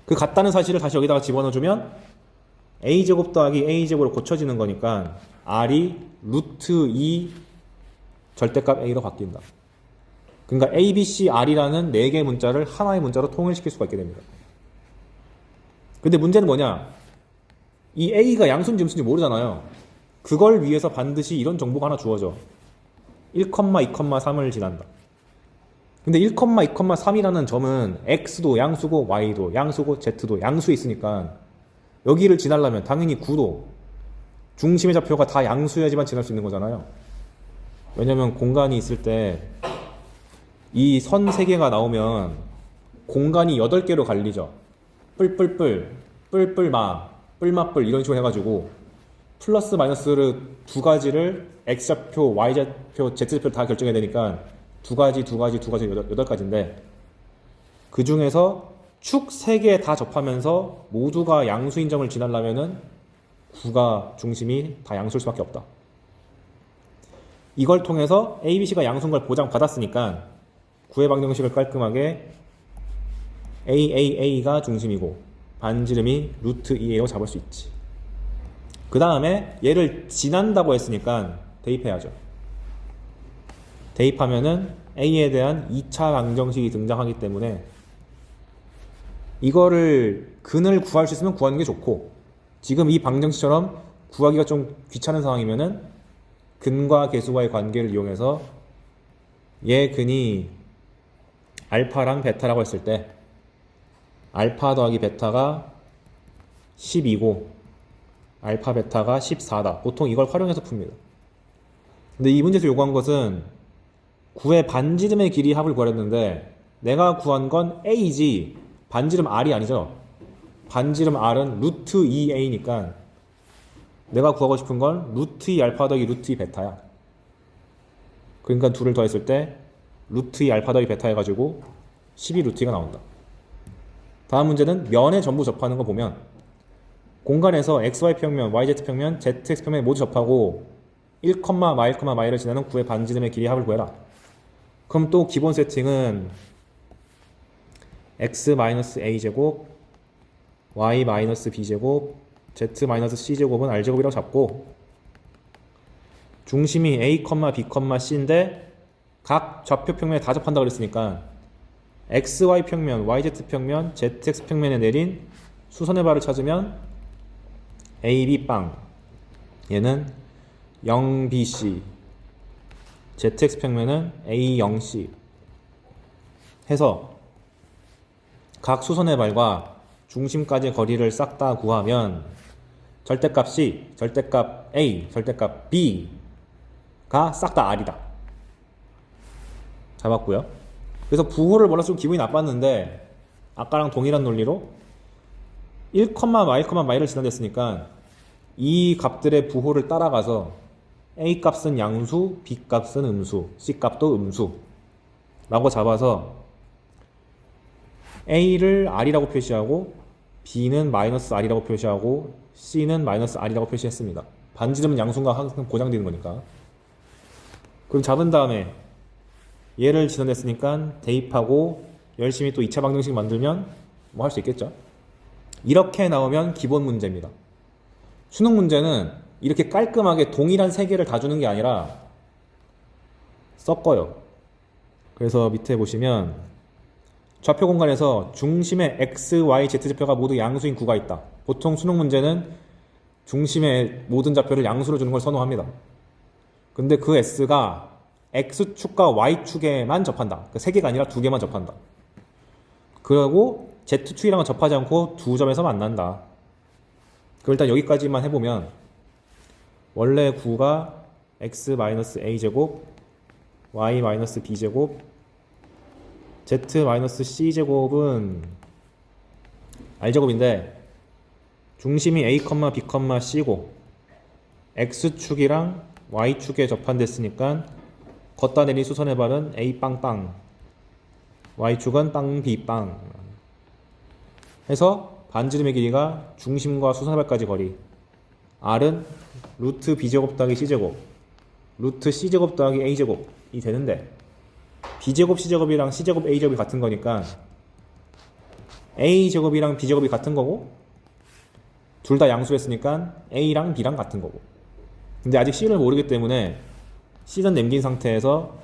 그 같다는 사실을 다시 여기다가 집어넣어주면 A제곱 더하기 A제곱으로 고쳐지는 거니까 R이 루트 2 절대값 A로 바뀐다. 그러니까 A, B, C, R이라는 4개의 문자를 하나의 문자로 통일시킬 수가 있게 됩니다. 근데 문제는 뭐냐? 이 A가 양수인지 음수인지 모르잖아요. 그걸 위해서 반드시 이런 정보가 하나 주어져. 1, 2, 3을 지난다. 근데 1, 2, 3이라는 점은 X도 양수고 Y도 양수고 Z도 양수에 있으니까 여기를 지나려면 당연히 9도 중심의 좌표가 다 양수여야지만 지날 수 있는 거잖아요. 왜냐면 공간이 있을 때 이 선 3개가 나오면 공간이 8개로 갈리죠. 뿔뿔뿔, 뿔뿔마, 뿔마뿔 이런 식으로 해가지고 플러스 마이너스를 두 가지를 X좌표, Y좌표, Z좌표 다 결정해야 되니까 두 가지 8가지인데 그 중에서 축 3개 다 접하면서 모두가 양수인 점을 지나려면은 구가 중심이 다 양수일 수밖에 없다. 이걸 통해서 ABC가 양수인 걸 보장받았으니까 구의 방정식을 깔끔하게 AAA가 중심이고 반지름이 루트 2A로 잡을 수 있지. 그 다음에 얘를 지난다고 했으니까 대입해야죠. 대입하면은 A에 대한 2차 방정식이 등장하기 때문에 이거를 근을 구할 수 있으면 구하는 게 좋고 지금 이 방정식처럼 구하기가 좀 귀찮은 상황이면은 근과 계수와의 관계를 이용해서 얘 근이 알파랑 베타라고 했을 때 알파 더하기 베타가 12고 알파 베타가 14다. 보통 이걸 활용해서 풉니다. 근데 이 문제에서 요구한 것은 구의 반지름의 길이 합을 구하랬는데 내가 구한 건 A지 반지름 R이 아니죠. 반지름 R은 루트 2A니까 내가 구하고 싶은 건 루트 2 알파 더하기 루트 2 베타야. 그러니까 둘을 더했을 때 루트 2 알파 더하기 베타 해가지고 12 루트 2가 나온다. 다음 문제는 면에 전부 접하는 거 보면 공간에서 xy평면, yz평면, zx평면 모두 접하고 1, 마일을 지나는 구의 반지름의 길이 합을 구해라. 그럼 또 기본 세팅은 x-a제곱, y-b제곱, z-c제곱은 r제곱이라고 잡고 중심이 a, b, c인데 각 좌표평면에 다 접한다고 그랬으니까 xy평면, yz평면, zx평면에 내린 수선의 발을 찾으면 ab 빵 얘는 0bc zx평면은 a0c 해서 각 수선의 발과 중심까지 거리를 싹 다 구하면 절대값 c, 절대값 a, 절대값 b가 싹 다 r이다. 잡았고요. 그래서 부호를 몰랐으면 기분이 나빴는데 아까랑 동일한 논리로 1, 마일을 지나댔으니까 이 값들의 부호를 따라가서 a 값은 양수, b 값은 음수, c 값도 음수 라고 잡아서 a를 r이라고 표시하고 b는 -r이라고 표시하고 c는 -r이라고 표시했습니다. 반지름은 양수가 항상 고정되는 거니까. 그럼 잡은 다음에 얘를 지나냈으니까 대입하고 열심히 또 2차 방정식 만들면 뭐 할 수 있겠죠. 이렇게 나오면 기본 문제입니다. 수능 문제는 이렇게 깔끔하게 동일한 세 개를 다 주는 게 아니라 섞어요. 그래서 밑에 보시면 좌표 공간에서 중심의 x, y, z좌표가 모두 양수인 구가 있다. 보통 수능 문제는 중심의 모든 좌표를 양수로 주는 걸 선호합니다. 근데 그 s가 x축과 y축에만 접한다. 그 세 개가 아니라 두 개만 접한다. 그리고 z축이랑은 접하지 않고 두 점에서 만난다. 그럼 일단 여기까지만 해보면 원래 구가 x-a제곱, y-b제곱, z-c제곱은 r제곱인데 중심이 a, b, c고 x축이랑 y축에 접한댔으니까 걷다 내린 수선의 발은 a 빵빵, y축은 빵 b 빵 해서 반지름의 길이가 중심과 수선의 발까지 거리 r은 루트 b제곱 더하기 c제곱, 루트 c제곱 더하기 a제곱이 되는데 b제곱 c제곱이랑 c제곱 a제곱이 같은 거니까 a제곱이랑 b제곱이 같은 거고 둘 다 양수였으니까 a랑 b랑 같은 거고. 근데 아직 c를 모르기 때문에 c는 남긴 상태에서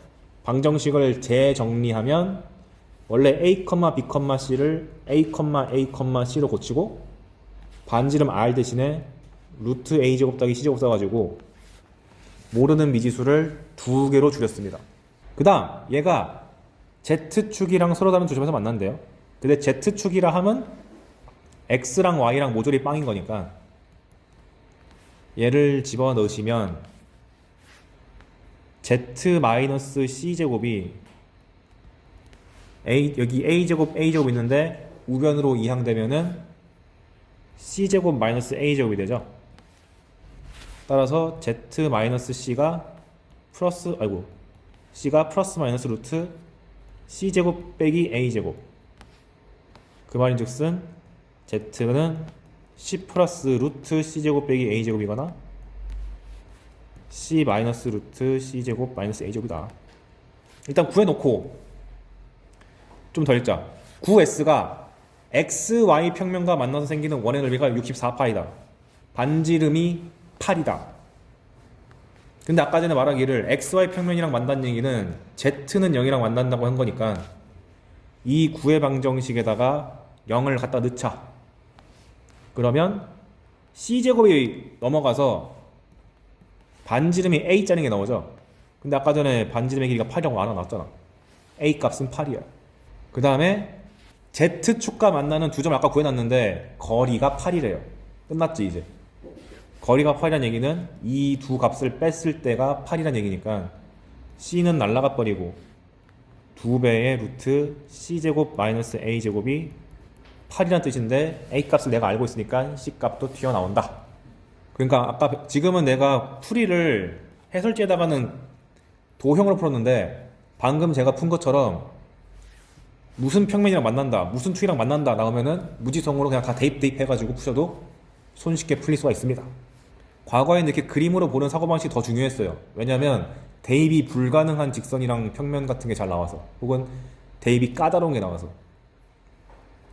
방정식을 재정리하면 원래 a, b, c를 a, c로 고치고 반지름 r 대신에 루트 a제곱 더하기 c제곱 써가지고 모르는 미지수를 두 개로 줄였습니다. 그 다음 얘가 z축이랑 서로 다른 두 점에서 만난대요. 근데 z축이라 하면 x랑 y랑 모조리 빵인 거니까 얘를 집어넣으시면 z-c제곱이 여기 a제곱 a제곱 있는데 우변으로 이항되면은 c제곱 a제곱이 되죠. 따라서 z-c가 c가 플러스 마이너스 루트 c제곱 빼기 a제곱. 그 말인즉슨 z는 c 플러스 루트 c제곱 빼기 a제곱이거나 c 마이너스 루트 c제곱 마이너스 a제곱이다. 일단 구해놓고 좀 더 읽자. 9s가 xy 평면과 만나서 생기는 원의 넓이가 64파이다. 반지름이 8이다. 근데 아까 전에 말하기를 xy 평면이랑 만난 얘기는 z는 0이랑 만난다고 한 거니까 이 구의 방정식에다가 0을 갖다 넣자. 그러면 c제곱이 넘어가서 반지름이 a짜리는 게 나오죠. 근데 아까 전에 반지름의 길이가 8이라고 알아놨잖아. a 값은 8이야. 그 다음에 z축과 만나는 두 점을 아까 구해놨는데 거리가 8이래요. 끝났지 이제. 거리가 8이란 얘기는 이 두 값을 뺐을 때가 8이란 얘기니까 c는 날라가 버리고 2배의 루트 c제곱 마이너스 a제곱이 8이란 뜻인데 a 값을 내가 알고 있으니까 c 값도 튀어나온다. 그러니까 아까 지금은 내가 풀이를 해설지에다가는 도형으로 풀었는데 방금 제가 푼 것처럼 무슨 평면이랑 만난다, 무슨 투이랑 만난다 나오면은 무지성으로 그냥 다 대입해가지고 푸셔도 손쉽게 풀릴 수가 있습니다. 과거에는 이렇게 그림으로 보는 사고방식이 더 중요했어요. 왜냐면 대입이 불가능한 직선이랑 평면 같은 게 잘 나와서, 혹은 대입이 까다로운 게 나와서.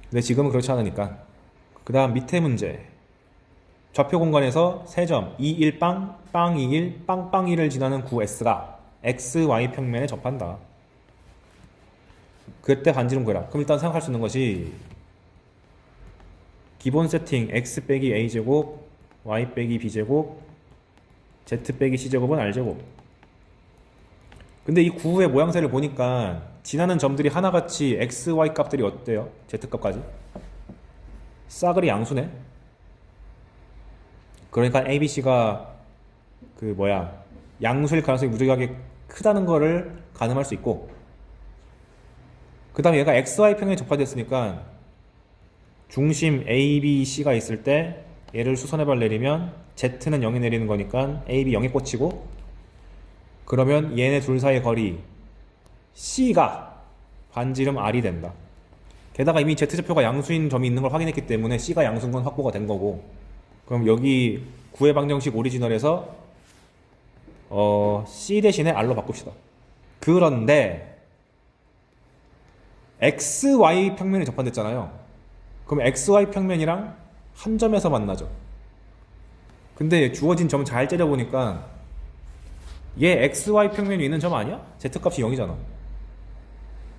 근데 지금은 그렇지 않으니까. 그 다음 밑에 문제. 좌표 공간에서 3점 2, 1, 빵, 빵, 2, 1, 빵, 빵, 1을 지나는 구 S가 X, Y 평면에 접한다. 그때 반지름 구해라. 그럼 일단 생각할 수 있는 것이 기본 세팅 X 빼기 A제곱, Y 빼기 B제곱, Z 빼기 C제곱은 R제곱. 근데 이 구의 모양새를 보니까 지나는 점들이 하나같이 X, Y 값들이 어때요? Z 값까지? 싸그리 양수네? 그러니까 ABC가 양수일 가능성이 무지하게 크다는 거를 가늠할 수 있고, 그 다음에 얘가 XY 평면에 접화됐으니까 중심 ABC가 있을 때 얘를 수선해발 내리면 Z는 0이 내리는 거니까 AB 0에 꽂히고, 그러면 얘네 둘 사이의 거리 C가 반지름 R이 된다. 게다가 이미 Z좌표가 양수인 점이 있는 걸 확인했기 때문에 C가 양수인 건 확보가 된 거고, 그럼 여기 구의 방정식 오리지널에서 C 대신에 R로 바꿉시다. 그런데 XY 평면이 접한됐잖아요. 그럼 XY 평면이랑 한 점에서 만나죠. 근데 주어진 점 잘 째려보니까 얘 XY 평면이 있는 점 아니야? Z값이 0이잖아.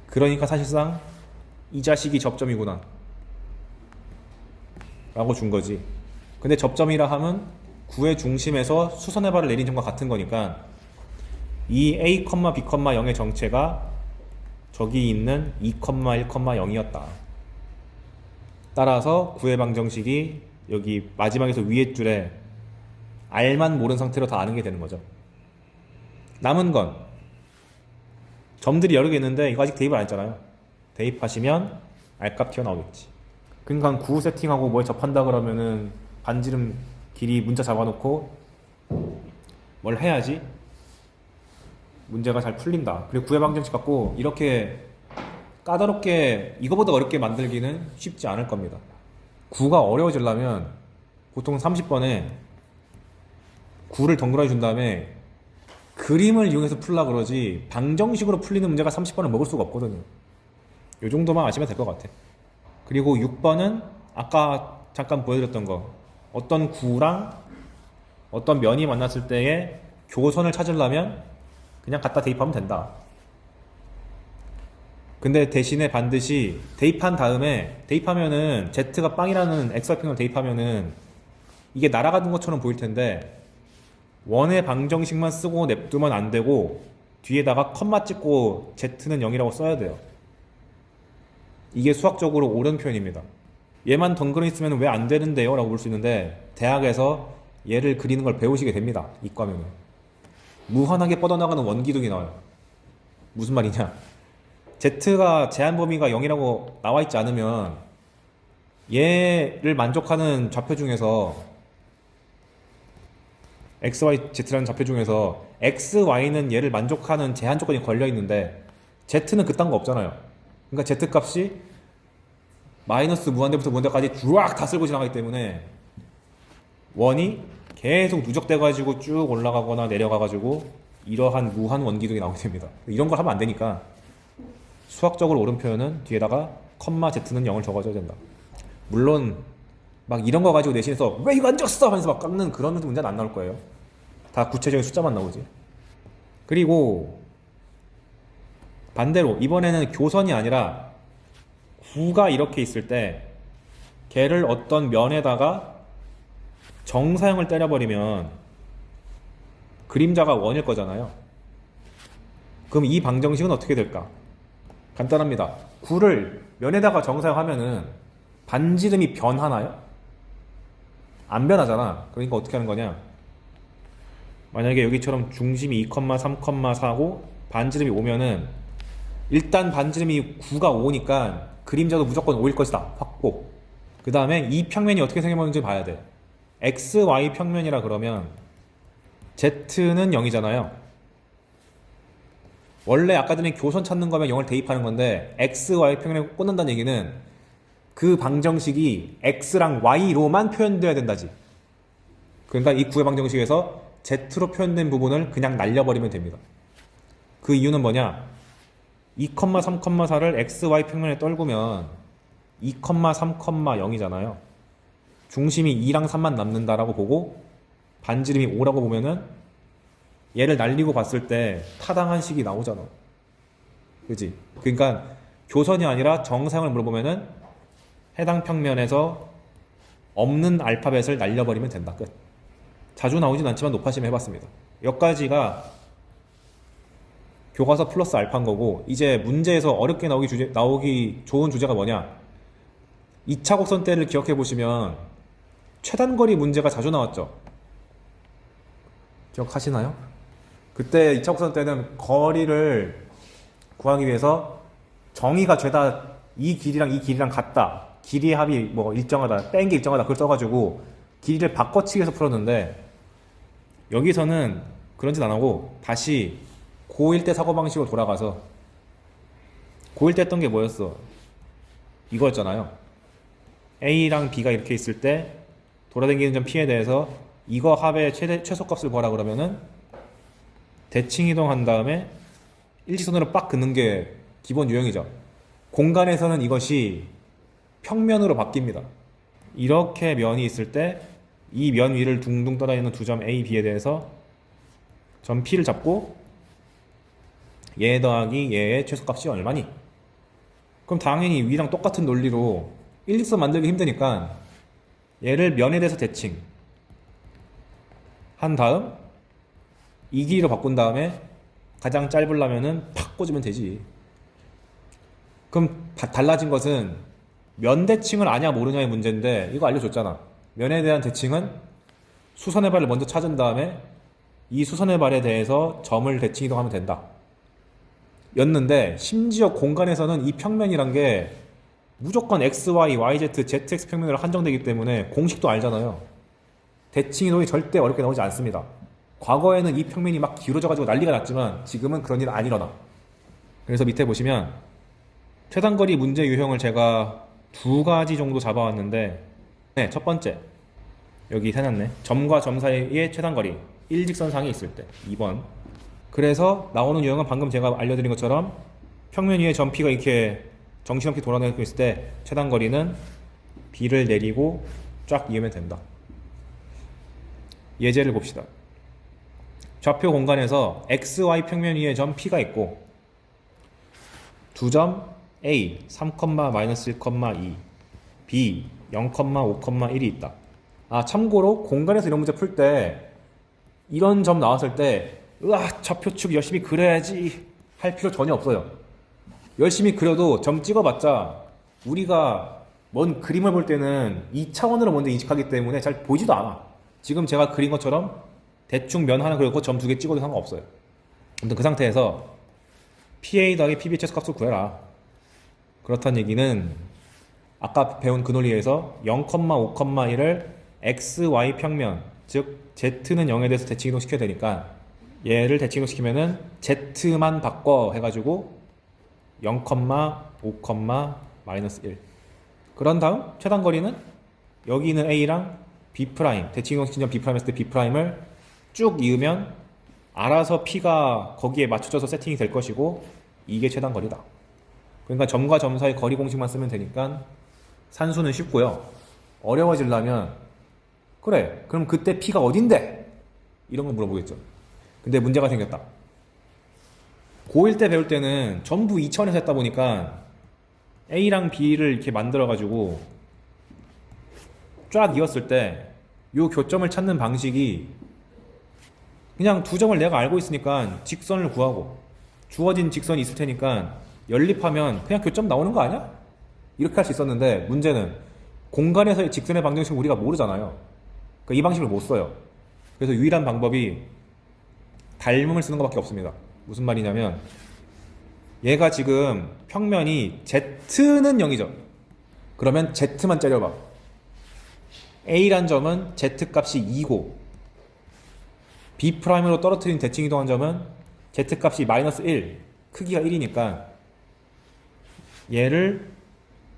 그러니까 사실상 이 자식이 접점이구나 라고 준 거지. 근데 접점이라 함은 구의 중심에서 수선의 발을 내린 점과 같은 거니까 이 A, B, 0의 정체가 저기 있는 2, 1, 0이었다. 따라서 구의 방정식이 여기 마지막에서 위에 줄에 R만 모른 상태로 다 아는 게 되는 거죠. 남은 건 점들이 여러 개 있는데 이거 아직 대입을 안 했잖아요. 대입하시면 R값 튀어나오겠지. 그러니까 구 세팅하고 뭐에 접한다 그러면은 반지름 길이 문자 잡아놓고 뭘 해야지 문제가 잘 풀린다. 그리고 구의 방정식 갖고 이렇게 까다롭게 이거보다 어렵게 만들기는 쉽지 않을 겁니다. 구가 어려워지려면 보통 30번에 구를 덩그러니 준 다음에 그림을 이용해서 풀라 그러지 방정식으로 풀리는 문제가 30번을 먹을 수가 없거든요. 이 정도만 아시면 될 것 같아. 그리고 6번은 아까 잠깐 보여드렸던 거, 어떤 구랑 어떤 면이 만났을 때의 교선을 찾으려면 그냥 갖다 대입하면 된다. 근데 대신에 반드시 대입한 다음에, 대입하면은 Z가 빵이라는 XY평을 대입하면은 이게 날아가는 것처럼 보일 텐데 원의 방정식만 쓰고 냅두면 안 되고 뒤에다가 컴마 찍고 Z는 0이라고 써야 돼요. 이게 수학적으로 옳은 표현입니다. 얘만 덩그러니 쓰면 왜 안 되는데요? 라고 볼 수 있는데 대학에서 얘를 그리는 걸 배우시게 됩니다. 이과면은 무한하게 뻗어나가는 원기둥이 나와요. 무슨 말이냐, Z가 제한 범위가 0이라고 나와 있지 않으면 얘를 만족하는 좌표 중에서 XY, Z라는 좌표 중에서 X, Y는 얘를 만족하는 제한 조건이 걸려 있는데 Z는 그딴 거 없잖아요. 그러니까 Z 값이 마이너스 무한대부터 무한대까지 쫙 다 쓸고 지나가기 때문에 원이 계속 누적돼 가지고 쭉 올라가거나 내려가 가지고 이러한 무한 원기둥이 나오게 됩니다. 이런 걸 하면 안 되니까 수학적으로 옳은 표현은 뒤에다가 컴마 Z는 0을 적어줘야 된다. 물론 막 이런 거 가지고 내신에서 왜 이거 안 적었어 하면서 막 깎는 그런 문제는 안 나올 거예요. 다 구체적인 숫자만 나오지. 그리고 반대로 이번에는 교선이 아니라 구가 이렇게 있을 때 걔를 어떤 면에다가 정사형을 때려버리면 그림자가 원일 거잖아요. 그럼 이 방정식은 어떻게 될까? 간단합니다. 구를 면에다가 정사형 하면은 반지름이 변하나요? 안 변하잖아. 그러니까 어떻게 하는 거냐, 만약에 여기처럼 중심이 2, 3, 4고 반지름이 5면은 일단 반지름이 9가 5니까 그림자도 무조건 5일 것이다. 확보. 그 다음에 이 평면이 어떻게 생겨보는지 봐야 돼. X, Y 평면이라 그러면 Z는 0이잖아요. 원래 아까 전에 교선 찾는 거면 0을 대입하는 건데 x, y 평면에 꽂는다는 얘기는 그 방정식이 x랑 y로만 표현돼야 된다지. 그러니까 이 구의 방정식에서 z로 표현된 부분을 그냥 날려버리면 됩니다. 그 이유는 뭐냐? 2, 3, 4를 x, y 평면에 떨구면 2, 3, 0이잖아요. 중심이 2랑 3만 남는다라고 보고 반지름이 5라고 보면은 얘를 날리고 봤을 때 타당한 식이 나오잖아. 그지? 그러니까 교선이 아니라 정사형을 물어보면은 해당 평면에서 없는 알파벳을 날려버리면 된다. 끝. 자주 나오진 않지만 높아심에 해봤습니다. 여기까지가 교과서 플러스 알파인 거고, 이제 문제에서 어렵게 나오기 좋은 주제가 뭐냐? 2차 곡선 때를 기억해 보시면 최단거리 문제가 자주 나왔죠. 기억하시나요? 그때 2차 곡선 때는 거리를 구하기 위해서 정의가 죄다 이 길이랑 같다. 길이의 합이 뭐 일정하다. 뺀 게 일정하다. 그걸 써가지고 길이를 바꿔치기 해서 풀었는데, 여기서는 그런 짓 안 하고 다시 고1 때 사고방식으로 돌아가서, 고1 때 했던 게 뭐였어? 이거였잖아요. A랑 B가 이렇게 있을 때 돌아다니는 점 P에 대해서 이거 합의 최소값을 구하라 그러면은 대칭 이동한 다음에 일직선으로 빡 긋는 게 기본 유형이죠. 공간에서는 이것이 평면으로 바뀝니다. 이렇게 면이 있을 때 이 면 위를 둥둥 떠다니는 두 점 A, B에 대해서 점 P를 잡고 얘 더하기 얘의 최소값이 얼마니? 그럼 당연히 위랑 똑같은 논리로 일직선 만들기 힘드니까 얘를 면에 대해서 대칭 한 다음 이 길이로 바꾼 다음에 가장 짧으려면은 팍 꽂으면 되지. 그럼 달라진 것은 면 대칭을 아냐 모르냐의 문제인데, 이거 알려줬잖아. 면에 대한 대칭은 수선의 발을 먼저 찾은 다음에 이 수선의 발에 대해서 점을 대칭 이동하면 된다 였는데, 심지어 공간에서는 이 평면이란 게 무조건 x, y, y, z, zx 평면으로 한정되기 때문에 공식도 알잖아요. 대칭 이동이 절대 어렵게 나오지 않습니다. 과거에는 이 평면이 막 기울어져가지고 난리가 났지만 지금은 그런 일 안 일어나. 그래서 밑에 보시면 최단거리 문제 유형을 제가 두 가지 정도 잡아왔는데, 네, 첫 번째 여기 해놨네. 점과 점 사이의 최단거리 일직선상에 있을 때. 2번. 그래서 나오는 유형은 방금 제가 알려드린 것처럼 평면 위에 점 P가 이렇게 정신없게 돌아다니고 있을 때 최단거리는 B를 내리고 쫙 이으면 된다. 예제를 봅시다. 좌표 공간에서 XY 평면 위에 점 P가 있고 두 점 A 3,-1,2 B 0,5,1이 있다. 아, 참고로 공간에서 이런 문제 풀 때 이런 점 나왔을 때 으아, 좌표축 열심히 그려야지 할 필요 전혀 없어요. 열심히 그려도 점 찍어봤자 우리가 뭔 그림을 볼 때는 2차원으로 먼저 인식하기 때문에 잘 보지도 않아. 지금 제가 그린 것처럼 대충 면 하나 그렸고 점 두 개 찍어도 상관없어요. 아무튼 그 상태에서 PA 더하기 PB 최소값을 구해라. 그렇다는 얘기는 아까 배운 그 논리에서 0,5,1을 x, y 평면, 즉 z는 0에 대해서 대칭 이동시켜야 되니까 얘를 대칭 이동시키면은 z만 바꿔 해가지고 0,5,-1 그런 다음 최단거리는 여기 있는 A랑 B' 대칭 이동시킨 점 B' 했을 때 B'을 쭉 이으면 알아서 P가 거기에 맞춰져서 세팅이 될 것이고 이게 최단거리다. 그러니까 점과 점 사이 거리 공식만 쓰면 되니까 산수는 쉽고요. 어려워지려면 그래 그럼 그때 P가 어딘데? 이런 걸 물어보겠죠. 근데 문제가 생겼다. 고1 때 배울 때는 전부 2차원에서 했다 보니까 A랑 B를 이렇게 만들어가지고 쫙 이었을 때 요 교점을 찾는 방식이 그냥 두 점을 내가 알고 있으니까 직선을 구하고 주어진 직선이 있을 테니까 연립하면 그냥 교점 나오는 거 아니야? 이렇게 할 수 있었는데, 문제는 공간에서의 직선의 방정식을 우리가 모르잖아요. 그러니까 이 방식을 못 써요. 그래서 유일한 방법이 닮음을 쓰는 것밖에 없습니다. 무슨 말이냐면 얘가 지금 평면이 Z는 0이죠. 그러면 Z만 째려봐. A란 점은 Z값이 2고 B'으로 떨어뜨린 대칭 이동한 점은 Z값이 -1 크기가 1이니까 얘를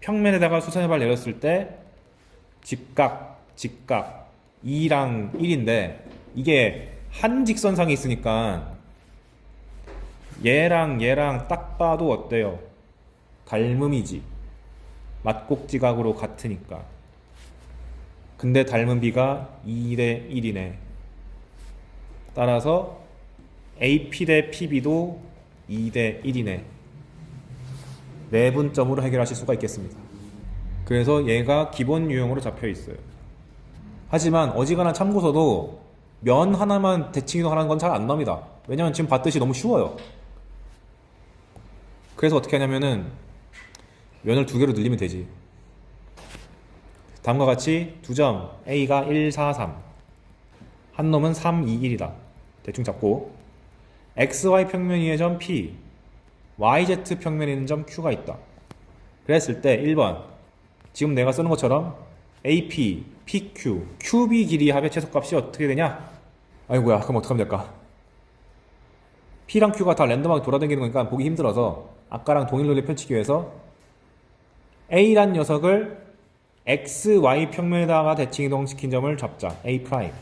평면에다가 수선의 발 내렸을 때 직각 2랑 1인데 이게 한 직선상에 있으니까 얘랑 딱 봐도 어때요? 닮음이지. 맞곡지각으로 같으니까. 근데 닮은 비가 2대 1이네. 따라서 AP 대 PB도 2대 1이네. 내분점으로 해결하실 수가 있겠습니다. 그래서 얘가 기본 유형으로 잡혀 있어요. 하지만 어지간한 참고서도 면 하나만 대칭 이동하는 건 잘 안 나옵니다. 왜냐면 지금 봤듯이 너무 쉬워요. 그래서 어떻게 하냐면은 면을 두 개로 늘리면 되지. 다음과 같이 두 점 A가 1, 4, 3, 한 놈은 3, 2, 1이다. 대충 잡고 XY 평면 위의 점 P, YZ 평면에 있는 점 Q가 있다. 그랬을 때 1번 지금 내가 쓰는 것처럼 AP, PQ, QB 길이 합의 최소값이 어떻게 되냐? 아이고야, 그럼 어떻게 하면 될까? P랑 Q가 다 랜덤하게 돌아다니는 거니까 보기 힘들어서 아까랑 동일 논리 펼치기 위해서 A란 녀석을 XY 평면에다가 대칭 이동시킨 점을 잡자. A'.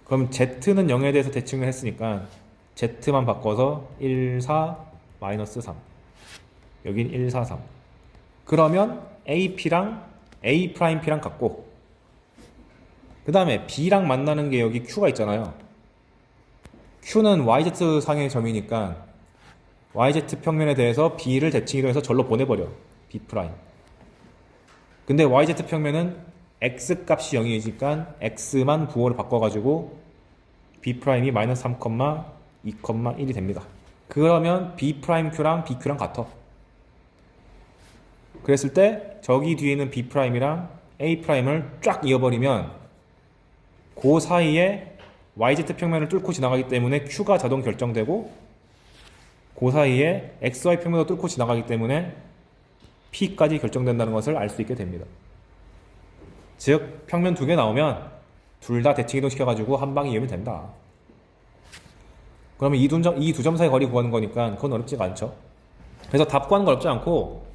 그럼 Z는 0에 대해서 대칭을 했으니까 Z만 바꿔서 1, 4, 마이너스 3. 여긴 1, 4, 3. 그러면 AP랑 A'P랑 같고 그 다음에 B랑 만나는 게 여기 Q가 있잖아요. Q는 YZ 상의 점이니까 YZ 평면에 대해서 B를 대칭 이동해서 절로 보내버려. B'. 근데 YZ 평면은 X 값이 0이니까 X만 부호를 바꿔가지고 B'이 마이너스 3, 2, 1이 됩니다. 그러면 B'Q랑 BQ랑 같아. 그랬을 때 저기 뒤에 있는 B'이랑 A'를 쫙 이어버리면 그 사이에 YZ 평면을 뚫고 지나가기 때문에 Q가 자동 결정되고 그 사이에 XY 평면도 뚫고 지나가기 때문에 P까지 결정된다는 것을 알 수 있게 됩니다. 즉 평면 두 개 나오면 둘 다 대칭 이동시켜가지고 한 방에 이으면 된다. 그러면 이 두 점 사이 거리 구하는 거니까 그건 어렵지가 않죠. 그래서 답 구하는 건 어렵지 않고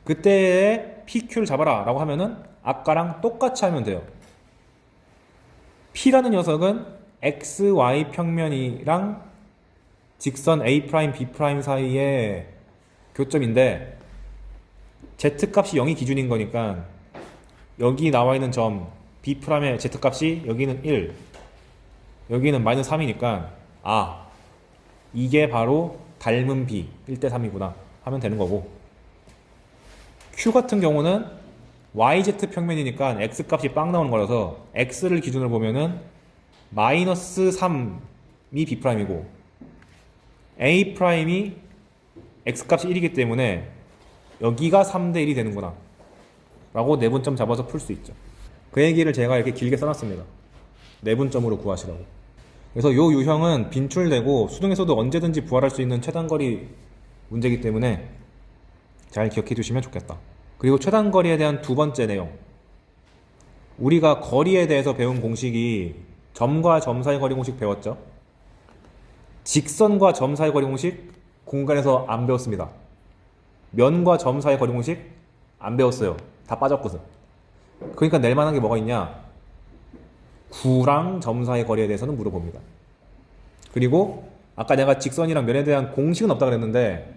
그때의 PQ를 잡아라 라고 하면은 아까랑 똑같이 하면 돼요. P라는 녀석은 XY 평면이랑 직선 A', B' 사이의 교점인데 Z 값이 0이 기준인 거니까 여기 나와 있는 점 B'의 Z 값이 여기는 1, 여기는 마이너스 3이니까 아, 이게 바로 닮은 B 1대 3이구나 하면 되는 거고 Q 같은 경우는 YZ 평면이니까 X 값이 빵 나오는 거라서 X를 기준으로 보면은 마이너스 3이 B'이고 A'이 X값이 1이기 때문에 여기가 3대 1이 되는구나 라고 내분점 잡아서 풀 수 있죠. 그 얘기를 제가 이렇게 길게 써놨습니다. 내분점으로 구하시라고. 그래서 이 유형은 빈출되고 수능에서도 언제든지 부활할 수 있는 최단거리 문제이기 때문에 잘 기억해 주시면 좋겠다. 그리고 최단거리에 대한 두 번째 내용, 우리가 거리에 대해서 배운 공식이 점과 점 사이 거리 공식 배웠죠. 직선과 점 사이 거리 공식 공간에서 안 배웠습니다. 면과 점 사이 거리 공식 안 배웠어요. 다 빠졌거든. 그러니까 낼 만한 게 뭐가 있냐? 구랑 점 사이 거리에 대해서는 물어봅니다. 그리고 아까 내가 직선이랑 면에 대한 공식은 없다 그랬는데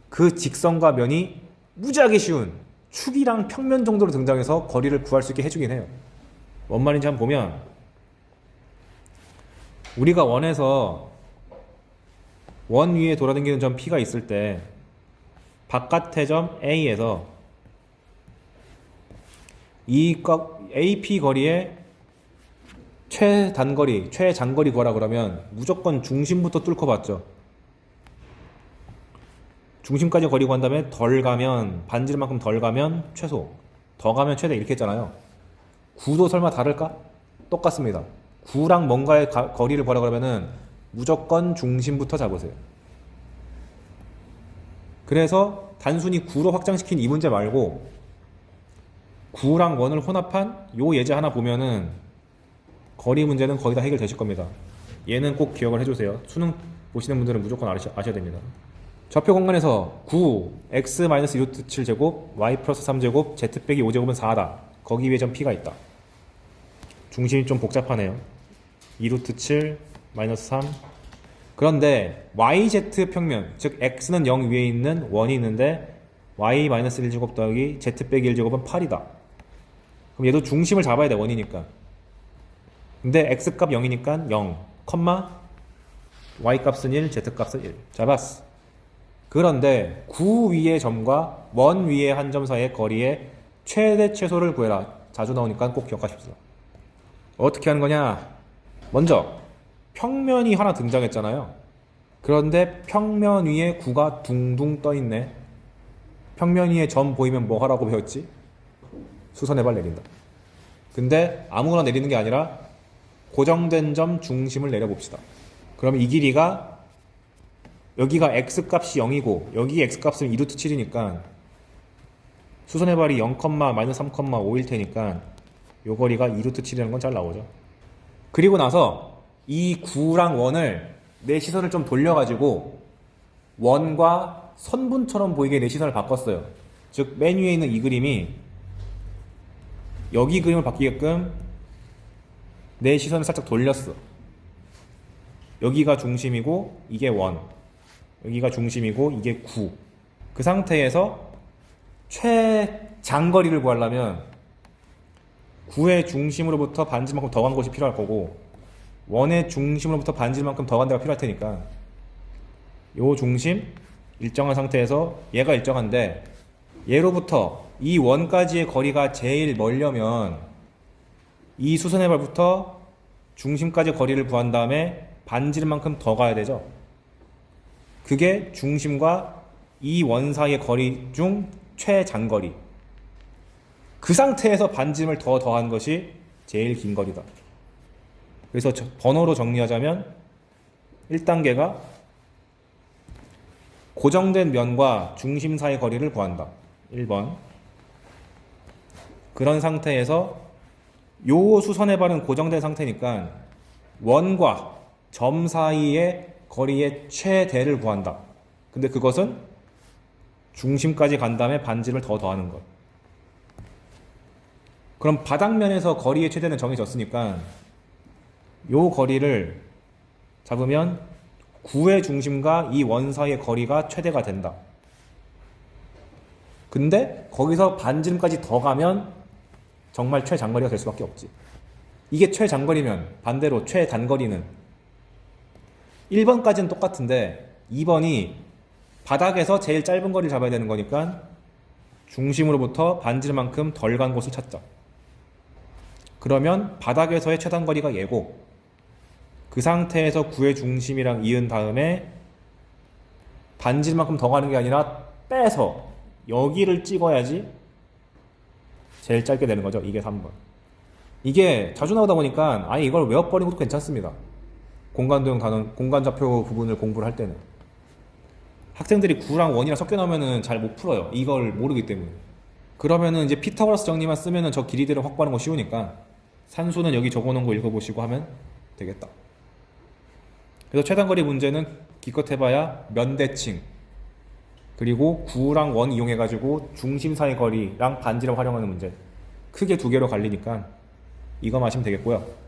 그 직선과 면이 무지하게 쉬운 축이랑 평면 정도로 등장해서 거리를 구할 수 있게 해주긴 해요. 뭔 말인지 한번 보면 우리가 원에서 원 위에 돌아다니는 점 P가 있을 때 바깥의 점 A에서 이 AP 거리의 최단거리, 최장거리 구하라 그러면 무조건 중심부터 뚫고 봤죠. 중심까지 거리 구한 다음에 덜 가면 반지름만큼 덜 가면 최소, 더 가면 최대 이렇게 했잖아요. 구도 설마 다를까? 똑같습니다. 구랑 뭔가의 거리를 구하라 그러면은 무조건 중심부터 잡으세요. 그래서 단순히 구로 확장시킨 이 문제 말고 구랑 원을 혼합한 요 예제 하나 보면은 거리 문제는 거의 다 해결되실 겁니다. 얘는 꼭 기억을 해주세요. 수능 보시는 분들은 무조건 아셔야 됩니다. 좌표 공간에서 9, x-2 루트 7제곱, y 플러스 3제곱, z 빼기 5제곱은 4다. 거기 위에 점 p가 있다. 중심이 좀 복잡하네요. 2 루트 7, 마이너스 3. 그런데 yz 평면, 즉 x는 0 위에 있는 원이 있는데 y 마이너스 1제곱 더하기 z 빼기 1제곱은 8이다. 그럼 얘도 중심을 잡아야 돼, 원이니까. 근데 x값 0이니까 0, y값은 1, z값은 1. 잡았어. 그런데 9 위의 점과 1 위의 한 점 사이의 거리의 최대 최소를 구해라. 자주 나오니까 꼭 기억하십시오. 어떻게 하는 거냐? 먼저 평면이 하나 등장했잖아요. 그런데 평면 위에 9가 둥둥 떠있네. 평면 위에 점 보이면 뭐 하라고 배웠지? 수선의 발 내린다. 근데 아무거나 내리는 게 아니라 고정된 점 중심을 내려봅시다. 그럼 이 길이가 여기가 x값이 0이고 여기 x값은 2루트 7이니까 수선의 발이 0, 마이너스 3,5일 테니까 요 거리가 2루트 7이라는 건 잘 나오죠. 그리고 나서 이 9랑 1을 내 시선을 좀 돌려가지고 원과 선분처럼 보이게 내 시선을 바꿨어요. 즉 맨 위에 있는 이 그림이 여기 그림을 바뀌게끔 내 시선을 살짝 돌렸어. 여기가 중심이고 이게 1, 여기가 중심이고 이게 9. 그 상태에서 최장거리를 구하려면 9의 중심으로부터 반지만큼 더 간 곳이 필요할 거고 1의 중심으로부터 반지만큼 더 간 데가 필요할 테니까 요 중심 일정한 상태에서 얘가 일정한데 얘로부터 이 원까지의 거리가 제일 멀려면 이 수선의 발부터 중심까지 거리를 구한 다음에 반지름만큼 더 가야 되죠. 그게 중심과 이 원 사이의 거리 중 최장거리. 그 상태에서 반지름을 더 더한 것이 제일 긴 거리다. 그래서 번호로 정리하자면 1단계가 고정된 면과 중심 사이의 거리를 구한다. 1번. 그런 상태에서 요 수선의 발은 고정된 상태니까 원과 점 사이의 거리의 최대를 구한다. 근데 그것은 중심까지 간 다음에 반지름을 더 더하는 것. 그럼 바닥면에서 거리의 최대는 정해졌으니까 요 거리를 잡으면 9의 중심과 이 원 사이의 거리가 최대가 된다. 근데 거기서 반지름까지 더 가면 정말 최장거리가 될 수밖에 없지. 이게 최장거리면 반대로 최단거리는 1번까지는 똑같은데 2번이 바닥에서 제일 짧은 거리를 잡아야 되는 거니까 중심으로부터 반지름만큼 덜 간 곳을 찾자. 그러면 바닥에서의 최단거리가 얘고 그 상태에서 9의 중심이랑 이은 다음에 반지름만큼 더 가는 게 아니라 빼서 여기를 찍어야지 제일 짧게 되는 거죠. 이게 3번. 이게 자주 나오다 보니까 아예 이걸 외워버리는 것도 괜찮습니다. 공간도형 단원, 공간좌표 부분을 공부를 할 때는 학생들이 9랑 1이랑 섞여 나오면은 잘 못 풀어요. 이걸 모르기 때문에. 그러면은 이제 피타고라스 정리만 쓰면은 저 길이들을 확보하는 거 쉬우니까 산수는 여기 적어놓은 거 읽어보시고 하면 되겠다. 그래서 최단거리 문제는 기껏 해봐야 면대칭 그리고 9랑 1 이용해가지고 중심 사이 거리랑 반지름 활용하는 문제 크게 두 개로 갈리니까 이거 마시면 되겠고요.